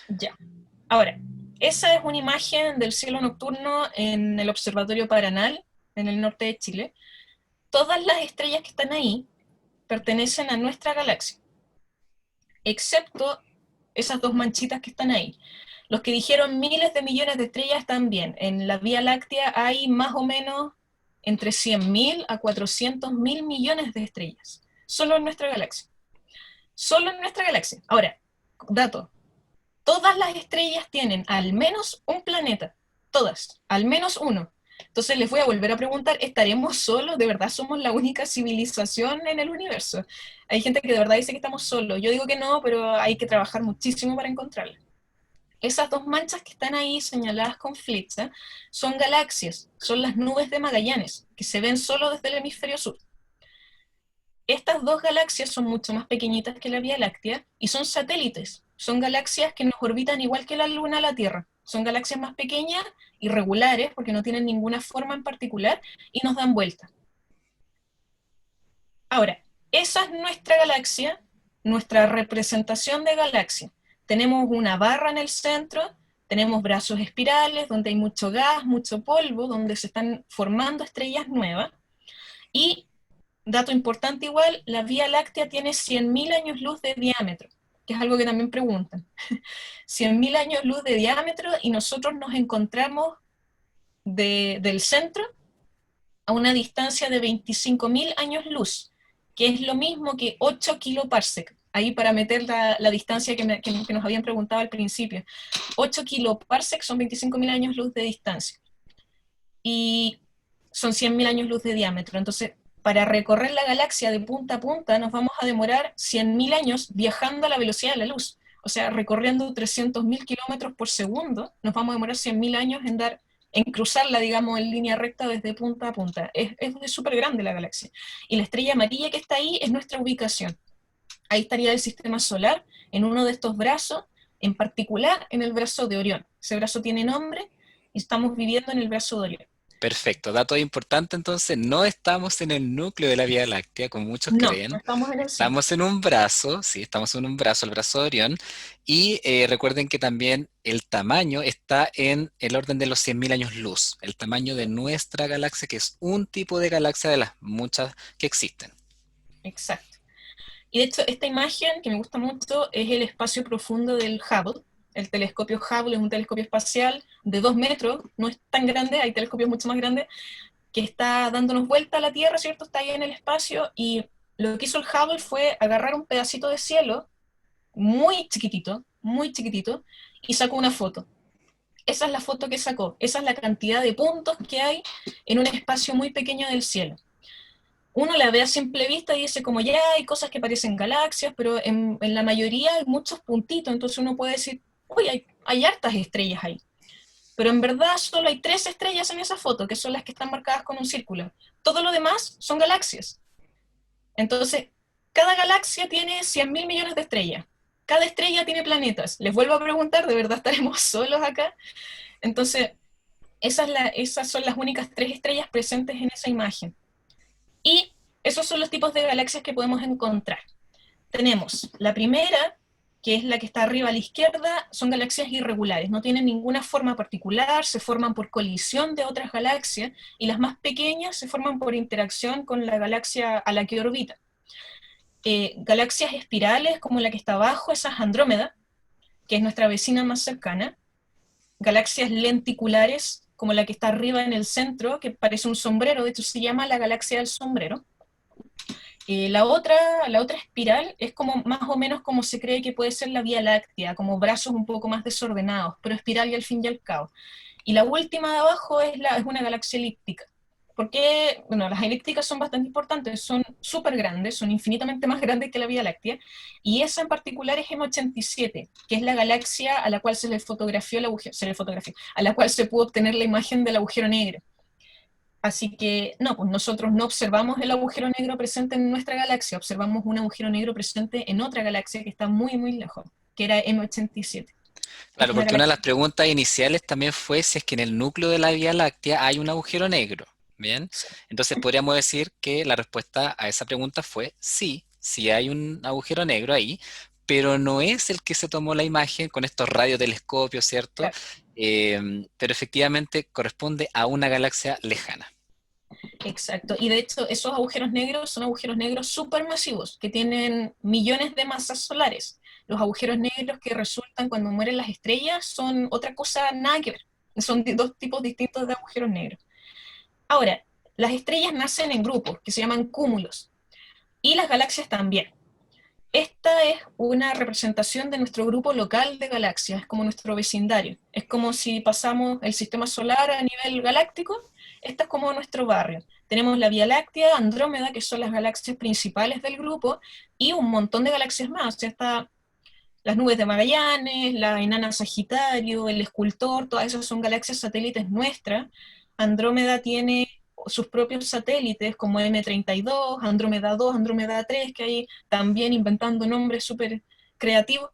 Ya. Ahora, esa es una imagen del cielo nocturno en el Observatorio Paranal, en el norte de Chile. Todas las estrellas que están ahí pertenecen a nuestra galaxia, excepto esas dos manchitas que están ahí. Los que dijeron miles de millones de estrellas están bien. En la Vía Láctea hay más o menos entre 100.000 a 400.000 millones de estrellas. Solo en nuestra galaxia. Solo en nuestra galaxia. Ahora, dato. Todas las estrellas tienen al menos un planeta. Todas. Al menos uno. Entonces les voy a volver a preguntar, ¿estaremos solos? ¿De verdad somos la única civilización en el universo? Hay gente que de verdad dice que estamos solos. Yo digo que no, pero hay que trabajar muchísimo para encontrarla. Esas dos manchas que están ahí señaladas con flecha son galaxias, son las nubes de Magallanes, que se ven solo desde el hemisferio sur. Estas dos galaxias son mucho más pequeñitas que la Vía Láctea y son satélites. Son galaxias que nos orbitan igual que la Luna a la Tierra. Son galaxias más pequeñas, irregulares, porque no tienen ninguna forma en particular, y nos dan vuelta. Ahora, esa es nuestra galaxia, nuestra representación de galaxia. Tenemos una barra en el centro, tenemos brazos espirales, donde hay mucho gas, mucho polvo, donde se están formando estrellas nuevas, y dato importante igual, la Vía Láctea tiene 100.000 años luz de diámetro, que es algo que también preguntan. 100.000 años luz de diámetro y nosotros nos encontramos del centro a una distancia de 25.000 años luz, que es lo mismo que 8 kiloparsec. Ahí para meter la distancia que nos habían preguntado al principio. 8 kiloparsec son 25.000 años luz de distancia. Y son 100.000 años luz de diámetro. Entonces, para recorrer la galaxia de punta a punta nos vamos a demorar 100.000 años viajando a la velocidad de la luz. O sea, recorriendo 300.000 kilómetros por segundo, nos vamos a demorar 100.000 años en cruzarla, digamos, en línea recta desde punta a punta. Es súper grande la galaxia. Y la estrella amarilla que está ahí es nuestra ubicación. Ahí estaría el sistema solar, en uno de estos brazos, en particular en el brazo de Orión. Ese brazo tiene nombre y estamos viviendo en el brazo de Orión. Perfecto, dato importante entonces, no estamos en el núcleo de la Vía Láctea, como muchos No, no creen. estamos en el centro. Estamos en un brazo, sí, estamos en un brazo, el brazo de Orión, y recuerden que también el tamaño está en el orden de los 100.000 años luz, el tamaño de nuestra galaxia, que es un tipo de galaxia de las muchas que existen. Exacto. Y de hecho, esta imagen que me gusta mucho es el espacio profundo del Hubble. El telescopio Hubble es un telescopio espacial de 2 metros, no es tan grande, hay telescopios mucho más grandes, que está dándonos vuelta a la Tierra, ¿cierto? Está ahí en el espacio, y lo que hizo el Hubble fue agarrar un pedacito de cielo muy chiquitito, y sacó una foto. Esa es la foto que sacó, esa es la cantidad de puntos que hay en un espacio muy pequeño del cielo. Uno la ve a simple vista y dice como ya hay cosas que parecen galaxias, pero en la mayoría hay muchos puntitos, entonces uno puede decir, uy, hay hartas estrellas ahí. Pero en verdad solo hay 3 estrellas en esa foto, que son las que están marcadas con un círculo. Todo lo demás son galaxias. Entonces, cada galaxia tiene 100.000 millones de estrellas. Cada estrella tiene planetas. Les vuelvo a preguntar, ¿de verdad estaremos solos acá? Entonces, esas son las únicas 3 estrellas presentes en esa imagen. Y esos son los tipos de galaxias que podemos encontrar. Tenemos la primera, que es la que está arriba a la izquierda, son galaxias irregulares, no tienen ninguna forma particular, se forman por colisión de otras galaxias, y las más pequeñas se forman por interacción con la galaxia a la que orbita. Galaxias espirales, como la que está abajo, esa es Andrómeda, que es nuestra vecina más cercana. Galaxias lenticulares, como la que está arriba en el centro, que parece un sombrero, de hecho se llama la galaxia del sombrero. La otra espiral es como más o menos como se cree que puede ser la Vía Láctea, como brazos un poco más desordenados, pero espiral y al fin y al cabo. Y la última de abajo es una galaxia elíptica. Porque, bueno, las elípticas son bastante importantes, son súper grandes, son infinitamente más grandes que la Vía Láctea, y esa en particular es M87, que es la galaxia a la cual se le fotografió el agujero, a la cual se pudo obtener la imagen del agujero negro. Así que, no, pues nosotros no observamos el agujero negro presente en nuestra galaxia, observamos un agujero negro presente en otra galaxia que está muy, muy lejos, que era M87. Es Claro, una porque una de galaxia. las preguntas iniciales también fue si es que en el núcleo de la Vía Láctea hay un agujero negro. Bien, Sí. entonces podríamos decir que la respuesta a esa pregunta fue sí, sí hay un agujero negro ahí, pero no es el que se tomó la imagen con estos radiotelescopios, ¿cierto? Claro. Pero efectivamente corresponde a una galaxia lejana. Exacto, y de hecho esos agujeros negros son agujeros negros supermasivos que tienen millones de masas solares. Los agujeros negros que resultan cuando mueren las estrellas son otra cosa nada que ver. Son dos tipos distintos de agujeros negros. Ahora, las estrellas nacen en grupos que se llaman cúmulos, y las galaxias también. Esta es una representación de nuestro grupo local de galaxias, es como nuestro vecindario. Es como si pasamos el sistema solar a nivel galáctico, esta es como nuestro barrio. Tenemos la Vía Láctea, Andrómeda, que son las galaxias principales del grupo, y un montón de galaxias más. O sea, está las nubes de Magallanes, la enana Sagitario, el Escultor, todas esas son galaxias satélites nuestras. Andrómeda tiene sus propios satélites como M32, Andrómeda 2, Andrómeda 3, que hay también inventando nombres súper creativos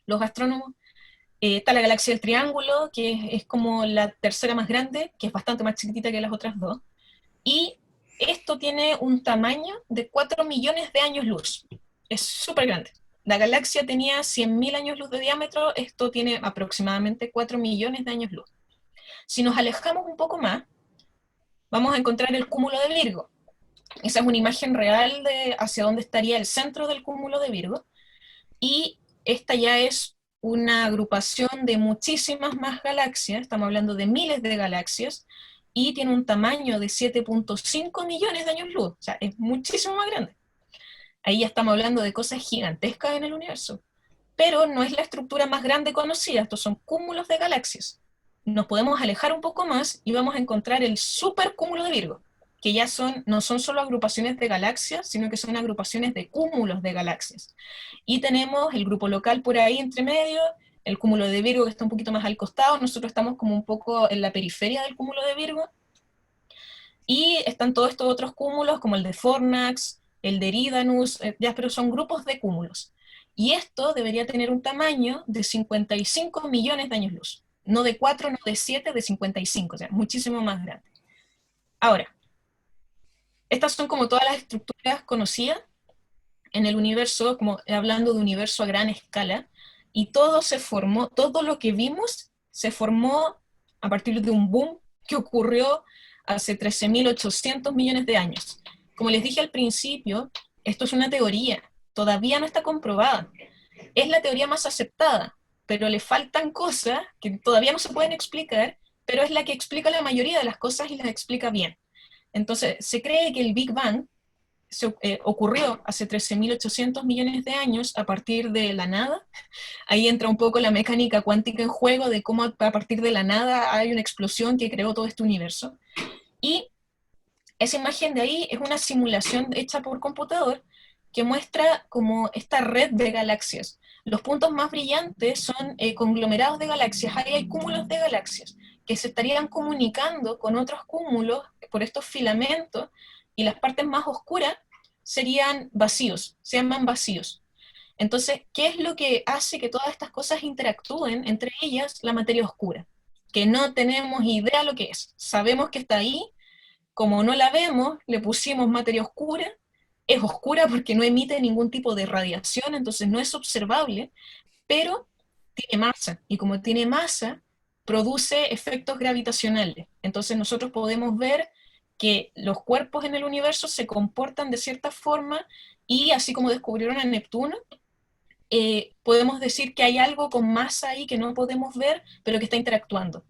los astrónomos. Está la galaxia del Triángulo, que es como la tercera más grande, que es bastante más chiquitita que las otras dos. Y esto tiene un tamaño de 4 millones de años luz. Es súper grande. La galaxia tenía 100.000 años luz de diámetro, esto tiene aproximadamente 4 millones de años luz. Si nos alejamos un poco más, vamos a encontrar el cúmulo de Virgo. Esa es una imagen real de hacia dónde estaría el centro del cúmulo de Virgo. Y esta ya es una agrupación de muchísimas más galaxias, estamos hablando de miles de galaxias, y tiene un tamaño de 7.5 millones de años luz, o sea, es muchísimo más grande. Ahí ya estamos hablando de cosas gigantescas en el universo. Pero no es la estructura más grande conocida, estos son cúmulos de galaxias. Nos podemos alejar un poco más y vamos a encontrar el supercúmulo de Virgo, que ya no son solo agrupaciones de galaxias, sino que son agrupaciones de cúmulos de galaxias. Y tenemos el grupo local por ahí entre medio, el cúmulo de Virgo que está un poquito más al costado, nosotros estamos como un poco en la periferia del cúmulo de Virgo, y están todos estos otros cúmulos como el de Fornax, el de Eridanus, ya, pero son grupos de cúmulos. Y esto debería tener un tamaño de 55 millones de años luz. No de 4, no de 7, de 55, o sea, muchísimo más grande. Ahora, estas son como todas las estructuras conocidas en el universo, como hablando de universo a gran escala, y todo se formó, todo lo que vimos se formó a partir de un boom que ocurrió hace 13.800 millones de años. Como les dije al principio, esto es una teoría, todavía no está comprobada. Es la teoría más aceptada, pero le faltan cosas que todavía no se pueden explicar, pero es la que explica la mayoría de las cosas y las explica bien. Entonces, se cree que el Big Bang ocurrió hace 13.800 millones de años a partir de la nada. Ahí entra un poco la mecánica cuántica en juego de cómo a partir de la nada hay una explosión que creó todo este universo. Y esa imagen de ahí es una simulación hecha por computador que muestra como esta red de galaxias. Los puntos más brillantes son conglomerados de galaxias, ahí hay cúmulos de galaxias que se estarían comunicando con otros cúmulos por estos filamentos, y las partes más oscuras serían vacíos, se llaman vacíos. Entonces, ¿qué es lo que hace que todas estas cosas interactúen? Entre ellas, la materia oscura, que no tenemos idea lo que es. Sabemos que está ahí, como no la vemos, le pusimos materia oscura. Es oscura porque no emite ningún tipo de radiación, entonces no es observable, pero tiene masa, y como tiene masa, produce efectos gravitacionales. Entonces nosotros podemos ver que los cuerpos en el universo se comportan de cierta forma, y así como descubrieron a Neptuno, podemos decir que hay algo con masa ahí que no podemos ver, pero que está interactuando.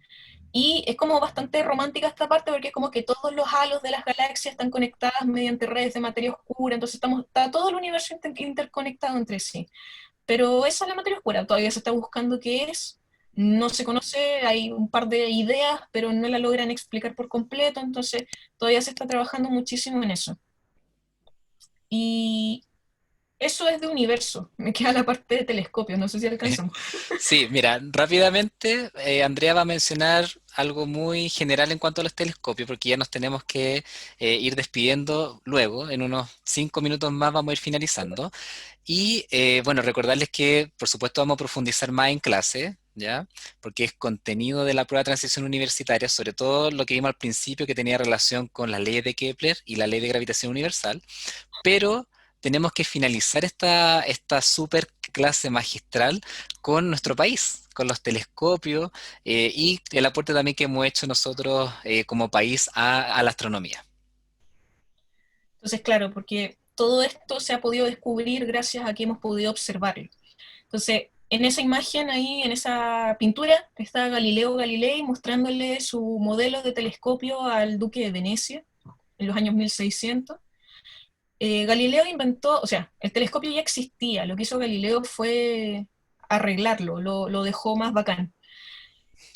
Y es como bastante romántica esta parte porque es como que todos los halos de las galaxias están conectadas mediante redes de materia oscura, entonces está todo el universo interconectado entre sí. Pero esa es la materia oscura, todavía se está buscando qué es, no se conoce, hay un par de ideas, pero no la logran explicar por completo, entonces todavía se está trabajando muchísimo en eso. Y eso es de universo, me queda la parte de telescopios, no sé si alcanzamos. Sí, mira, rápidamente Andrea va a mencionar algo muy general en cuanto a los telescopios, porque ya nos tenemos que ir despidiendo luego, en unos 5 minutos más vamos a ir finalizando. Y bueno, recordarles que por supuesto vamos a profundizar más en clase, ¿ya? Porque es contenido de la prueba de transición universitaria, sobre todo lo que vimos al principio que tenía relación con las leyes de Kepler y la ley de gravitación universal, pero tenemos que finalizar esta super clase magistral con nuestro país, con los telescopios y el aporte también que hemos hecho nosotros como país a la astronomía. Entonces, claro, porque todo esto se ha podido descubrir gracias a que hemos podido observarlo. Entonces, en esa imagen ahí, en esa pintura, está Galileo Galilei mostrándole su modelo de telescopio al duque de Venecia en los años 1600. Galileo inventó, o sea, el telescopio ya existía, lo que hizo Galileo fue arreglarlo, lo dejó más bacán.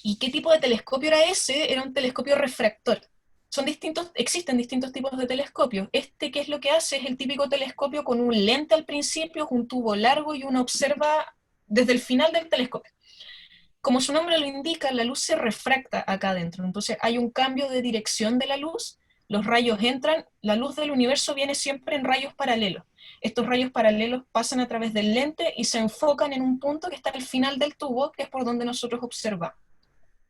¿Y qué tipo de telescopio era ese? Era un telescopio refractor. Son distintos, existen distintos tipos de telescopios. Este, ¿qué es lo que hace? Es el típico telescopio con un lente al principio, un tubo largo, y uno observa desde el final del telescopio. Como su nombre lo indica, la luz se refracta acá adentro. Entonces hay un cambio de dirección de la luz, los rayos entran, la luz del universo viene siempre en rayos paralelos. Estos rayos paralelos pasan a través del lente y se enfocan en un punto que está al final del tubo, que es por donde nosotros observamos.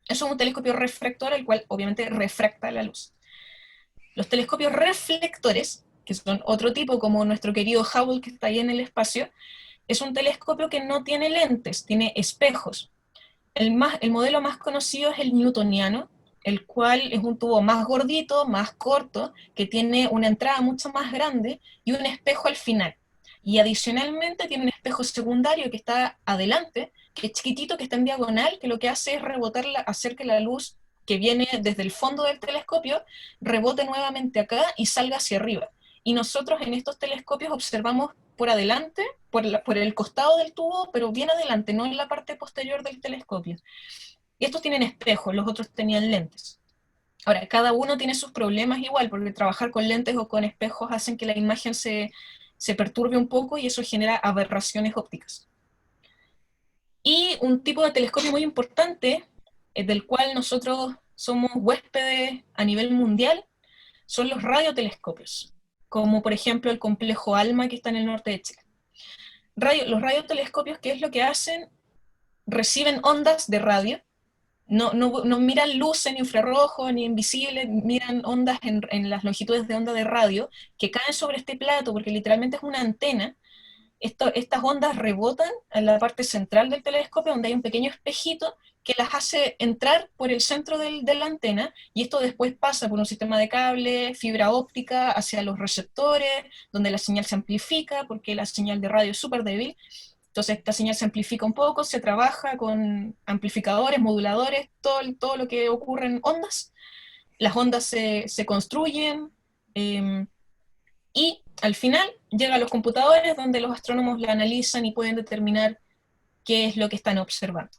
Eso es un telescopio refractor, el cual obviamente refracta la luz. Los telescopios reflectores, que son otro tipo, como nuestro querido Hubble que está ahí en el espacio, es un telescopio que no tiene lentes, tiene espejos. El modelo más conocido es el newtoniano, el cual es un tubo más gordito, más corto, que tiene una entrada mucho más grande y un espejo al final. Y adicionalmente tiene un espejo secundario que está adelante, que es chiquitito, que está en diagonal, que lo que hace es rebotar, hacer que la luz que viene desde el fondo del telescopio rebote nuevamente acá y salga hacia arriba. Y nosotros en estos telescopios observamos por adelante, por el costado del tubo, pero bien adelante, no en la parte posterior del telescopio. Y estos tienen espejos, los otros tenían lentes. Ahora, cada uno tiene sus problemas igual, porque trabajar con lentes o con espejos hacen que la imagen se perturbe un poco y eso genera aberraciones ópticas. Y un tipo de telescopio muy importante, del cual nosotros somos huéspedes a nivel mundial, son los radiotelescopios, como por ejemplo el complejo ALMA que está en el norte de Chile. Los radiotelescopios, ¿qué es lo que hacen? Reciben ondas de radio, no miran luz en infrarrojo ni en visible, miran ondas en las longitudes de onda de radio que caen sobre este plato, porque literalmente es una antena. Estas ondas rebotan en la parte central del telescopio, donde hay un pequeño espejito que las hace entrar por el centro de la antena, y esto después pasa por un sistema de cable, fibra óptica, hacia los receptores, donde la señal se amplifica, porque la señal de radio es súper débil. Entonces esta señal se amplifica un poco, se trabaja con amplificadores, moduladores, todo lo que ocurre en ondas. Las ondas se construyen, eh, y al final llega a los computadores donde los astrónomos la analizan y pueden determinar qué es lo que están observando.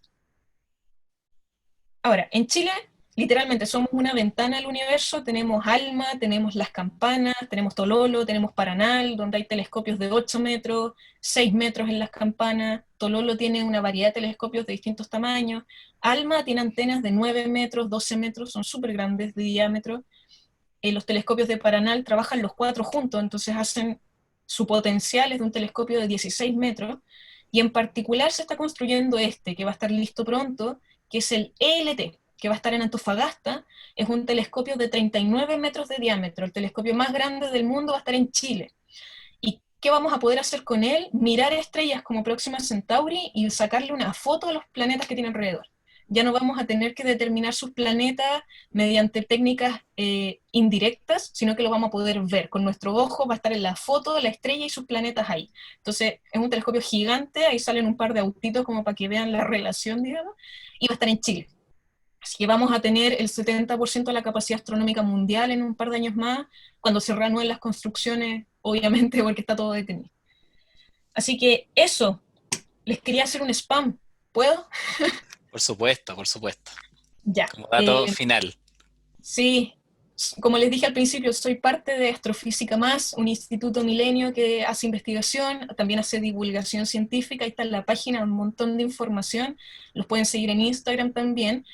Ahora, en Chile, literalmente somos una ventana al universo, tenemos ALMA, tenemos Las Campanas, tenemos Tololo, tenemos Paranal, donde hay telescopios de 8 metros, 6 metros en Las Campanas, Tololo tiene una variedad de telescopios de distintos tamaños, ALMA tiene antenas de 9 metros, 12 metros, son súper grandes de diámetro. Los telescopios de Paranal trabajan los cuatro juntos, entonces hacen su potencial es de un telescopio de 16 metros, y en particular se está construyendo este, que va a estar listo pronto, que es el ELT, que va a estar en Antofagasta. Es un telescopio de 39 metros de diámetro, el telescopio más grande del mundo va a estar en Chile. ¿Y qué vamos a poder hacer con él? Mirar estrellas como Próxima Centauri y sacarle una foto a los planetas que tiene alrededor. Ya no vamos a tener que determinar sus planetas mediante técnicas indirectas, sino que lo vamos a poder ver. Con nuestro ojo va a estar en la foto de la estrella y sus planetas ahí. Entonces, es un telescopio gigante, ahí salen un par de autitos como para que vean la relación, digamos, y va a estar en Chile. Así que vamos a tener el 70% de la capacidad astronómica mundial en un par de años más, cuando se reanuden las construcciones, obviamente, porque está todo detenido. Así que eso, les quería hacer un spam. ¿Puedo? Por supuesto, por supuesto. Ya. Como dato final. Sí, como les dije al principio, soy parte de Astrofísica Más, un instituto milenio que hace investigación, también hace divulgación científica. Ahí está en la página un montón de información. Los pueden seguir en Instagram también.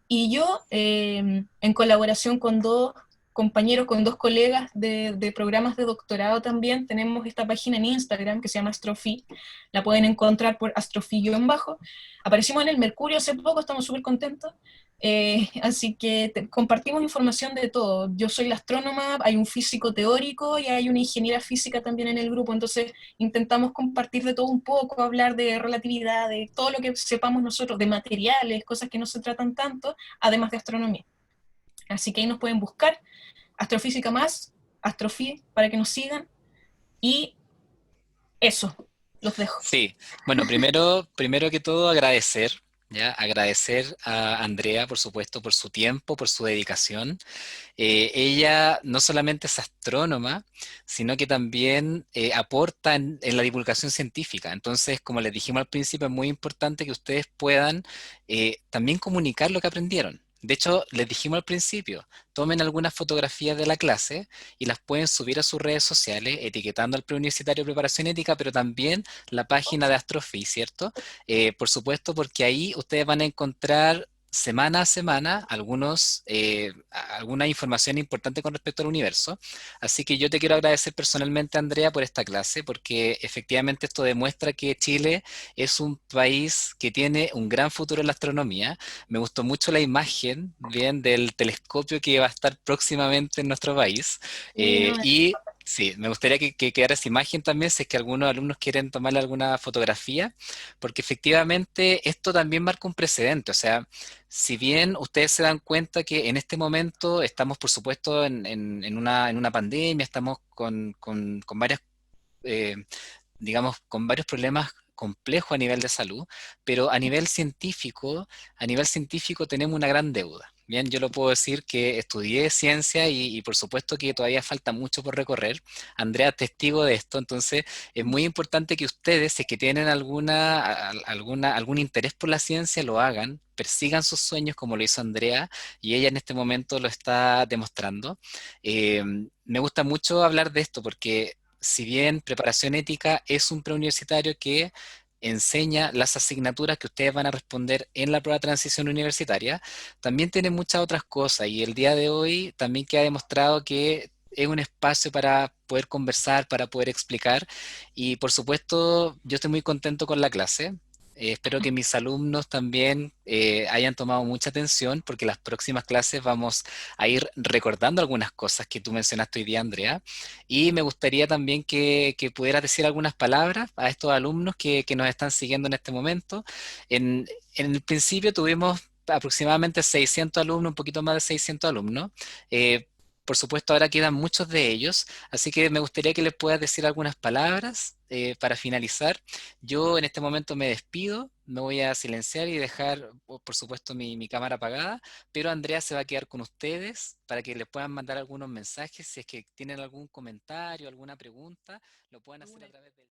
Y yo, en colaboración con dos compañeros, con dos colegas de programas de doctorado también, tenemos esta página en Instagram que se llama Astrofi. La pueden encontrar por astrofi-bajo. Aparecimos en el Mercurio hace poco, estamos súper contentos. Así que compartimos información de todo. Yo soy la astrónoma, hay un físico teórico y hay una ingeniera física también en el grupo, entonces intentamos compartir de todo un poco, hablar de relatividad, de todo lo que sepamos nosotros, de materiales, cosas que no se tratan tanto, además de astronomía. Así que ahí nos pueden buscar, Astrofísica Más, Astrofi, para que nos sigan, y eso, los dejo. Sí, bueno, primero que todo agradecer, ¿ya? Agradecer a Andrea, por supuesto, por su tiempo, por su dedicación. Ella no solamente es astrónoma, sino que también aporta en la divulgación científica. Entonces, como les dijimos al principio, es muy importante que ustedes puedan también comunicar lo que aprendieron. De hecho, les dijimos al principio, tomen algunas fotografías de la clase y las pueden subir a sus redes sociales, etiquetando al preuniversitario de preparación ética, pero también la página de Astrofi, ¿cierto? Por supuesto, porque ahí ustedes van a encontrar semana a semana alguna información importante con respecto al universo. Así que yo te quiero agradecer personalmente, Andrea, por esta clase, porque efectivamente esto demuestra que Chile es un país que tiene un gran futuro en la astronomía. Me gustó mucho la imagen, bien, del telescopio que va a estar próximamente en nuestro país. Sí, no, Y sí, me gustaría que quedara esa imagen también, si es que algunos alumnos quieren tomarle alguna fotografía, porque efectivamente esto también marca un precedente. O sea, si bien ustedes se dan cuenta que en este momento estamos, por supuesto, en una pandemia, estamos con varias eh, digamos, con varios problemas complejos a nivel de salud, pero a nivel científico tenemos una gran deuda. Bien, yo lo puedo decir que estudié ciencia y por supuesto que todavía falta mucho por recorrer. Andrea es testigo de esto, entonces es muy importante que ustedes, si es que tienen algún interés por la ciencia, lo hagan, persigan sus sueños como lo hizo Andrea y ella en este momento lo está demostrando. Eh, Me gusta mucho hablar de esto porque si bien preparación ética es un preuniversitario que enseña las asignaturas que ustedes van a responder en la prueba de transición universitaria, también tiene muchas otras cosas y el día de hoy también queda demostrado que es un espacio para poder conversar, para poder explicar y por supuesto yo estoy muy contento con la clase. Espero que mis alumnos también hayan tomado mucha atención porque las próximas clases vamos a ir recordando algunas cosas que tú mencionaste hoy día, Andrea. Y me gustaría también que pudieras decir algunas palabras a estos alumnos que nos están siguiendo en este momento. En el principio tuvimos aproximadamente 600 alumnos, un poquito más de 600 alumnos. Por supuesto, ahora quedan muchos de ellos, así que me gustaría que les puedas decir algunas palabras para finalizar. Yo en este momento me despido, me voy a silenciar y dejar, por supuesto, mi cámara apagada, pero Andrea se va a quedar con ustedes para que les puedan mandar algunos mensajes. Si es que tienen algún comentario, alguna pregunta, lo puedan hacer a través del...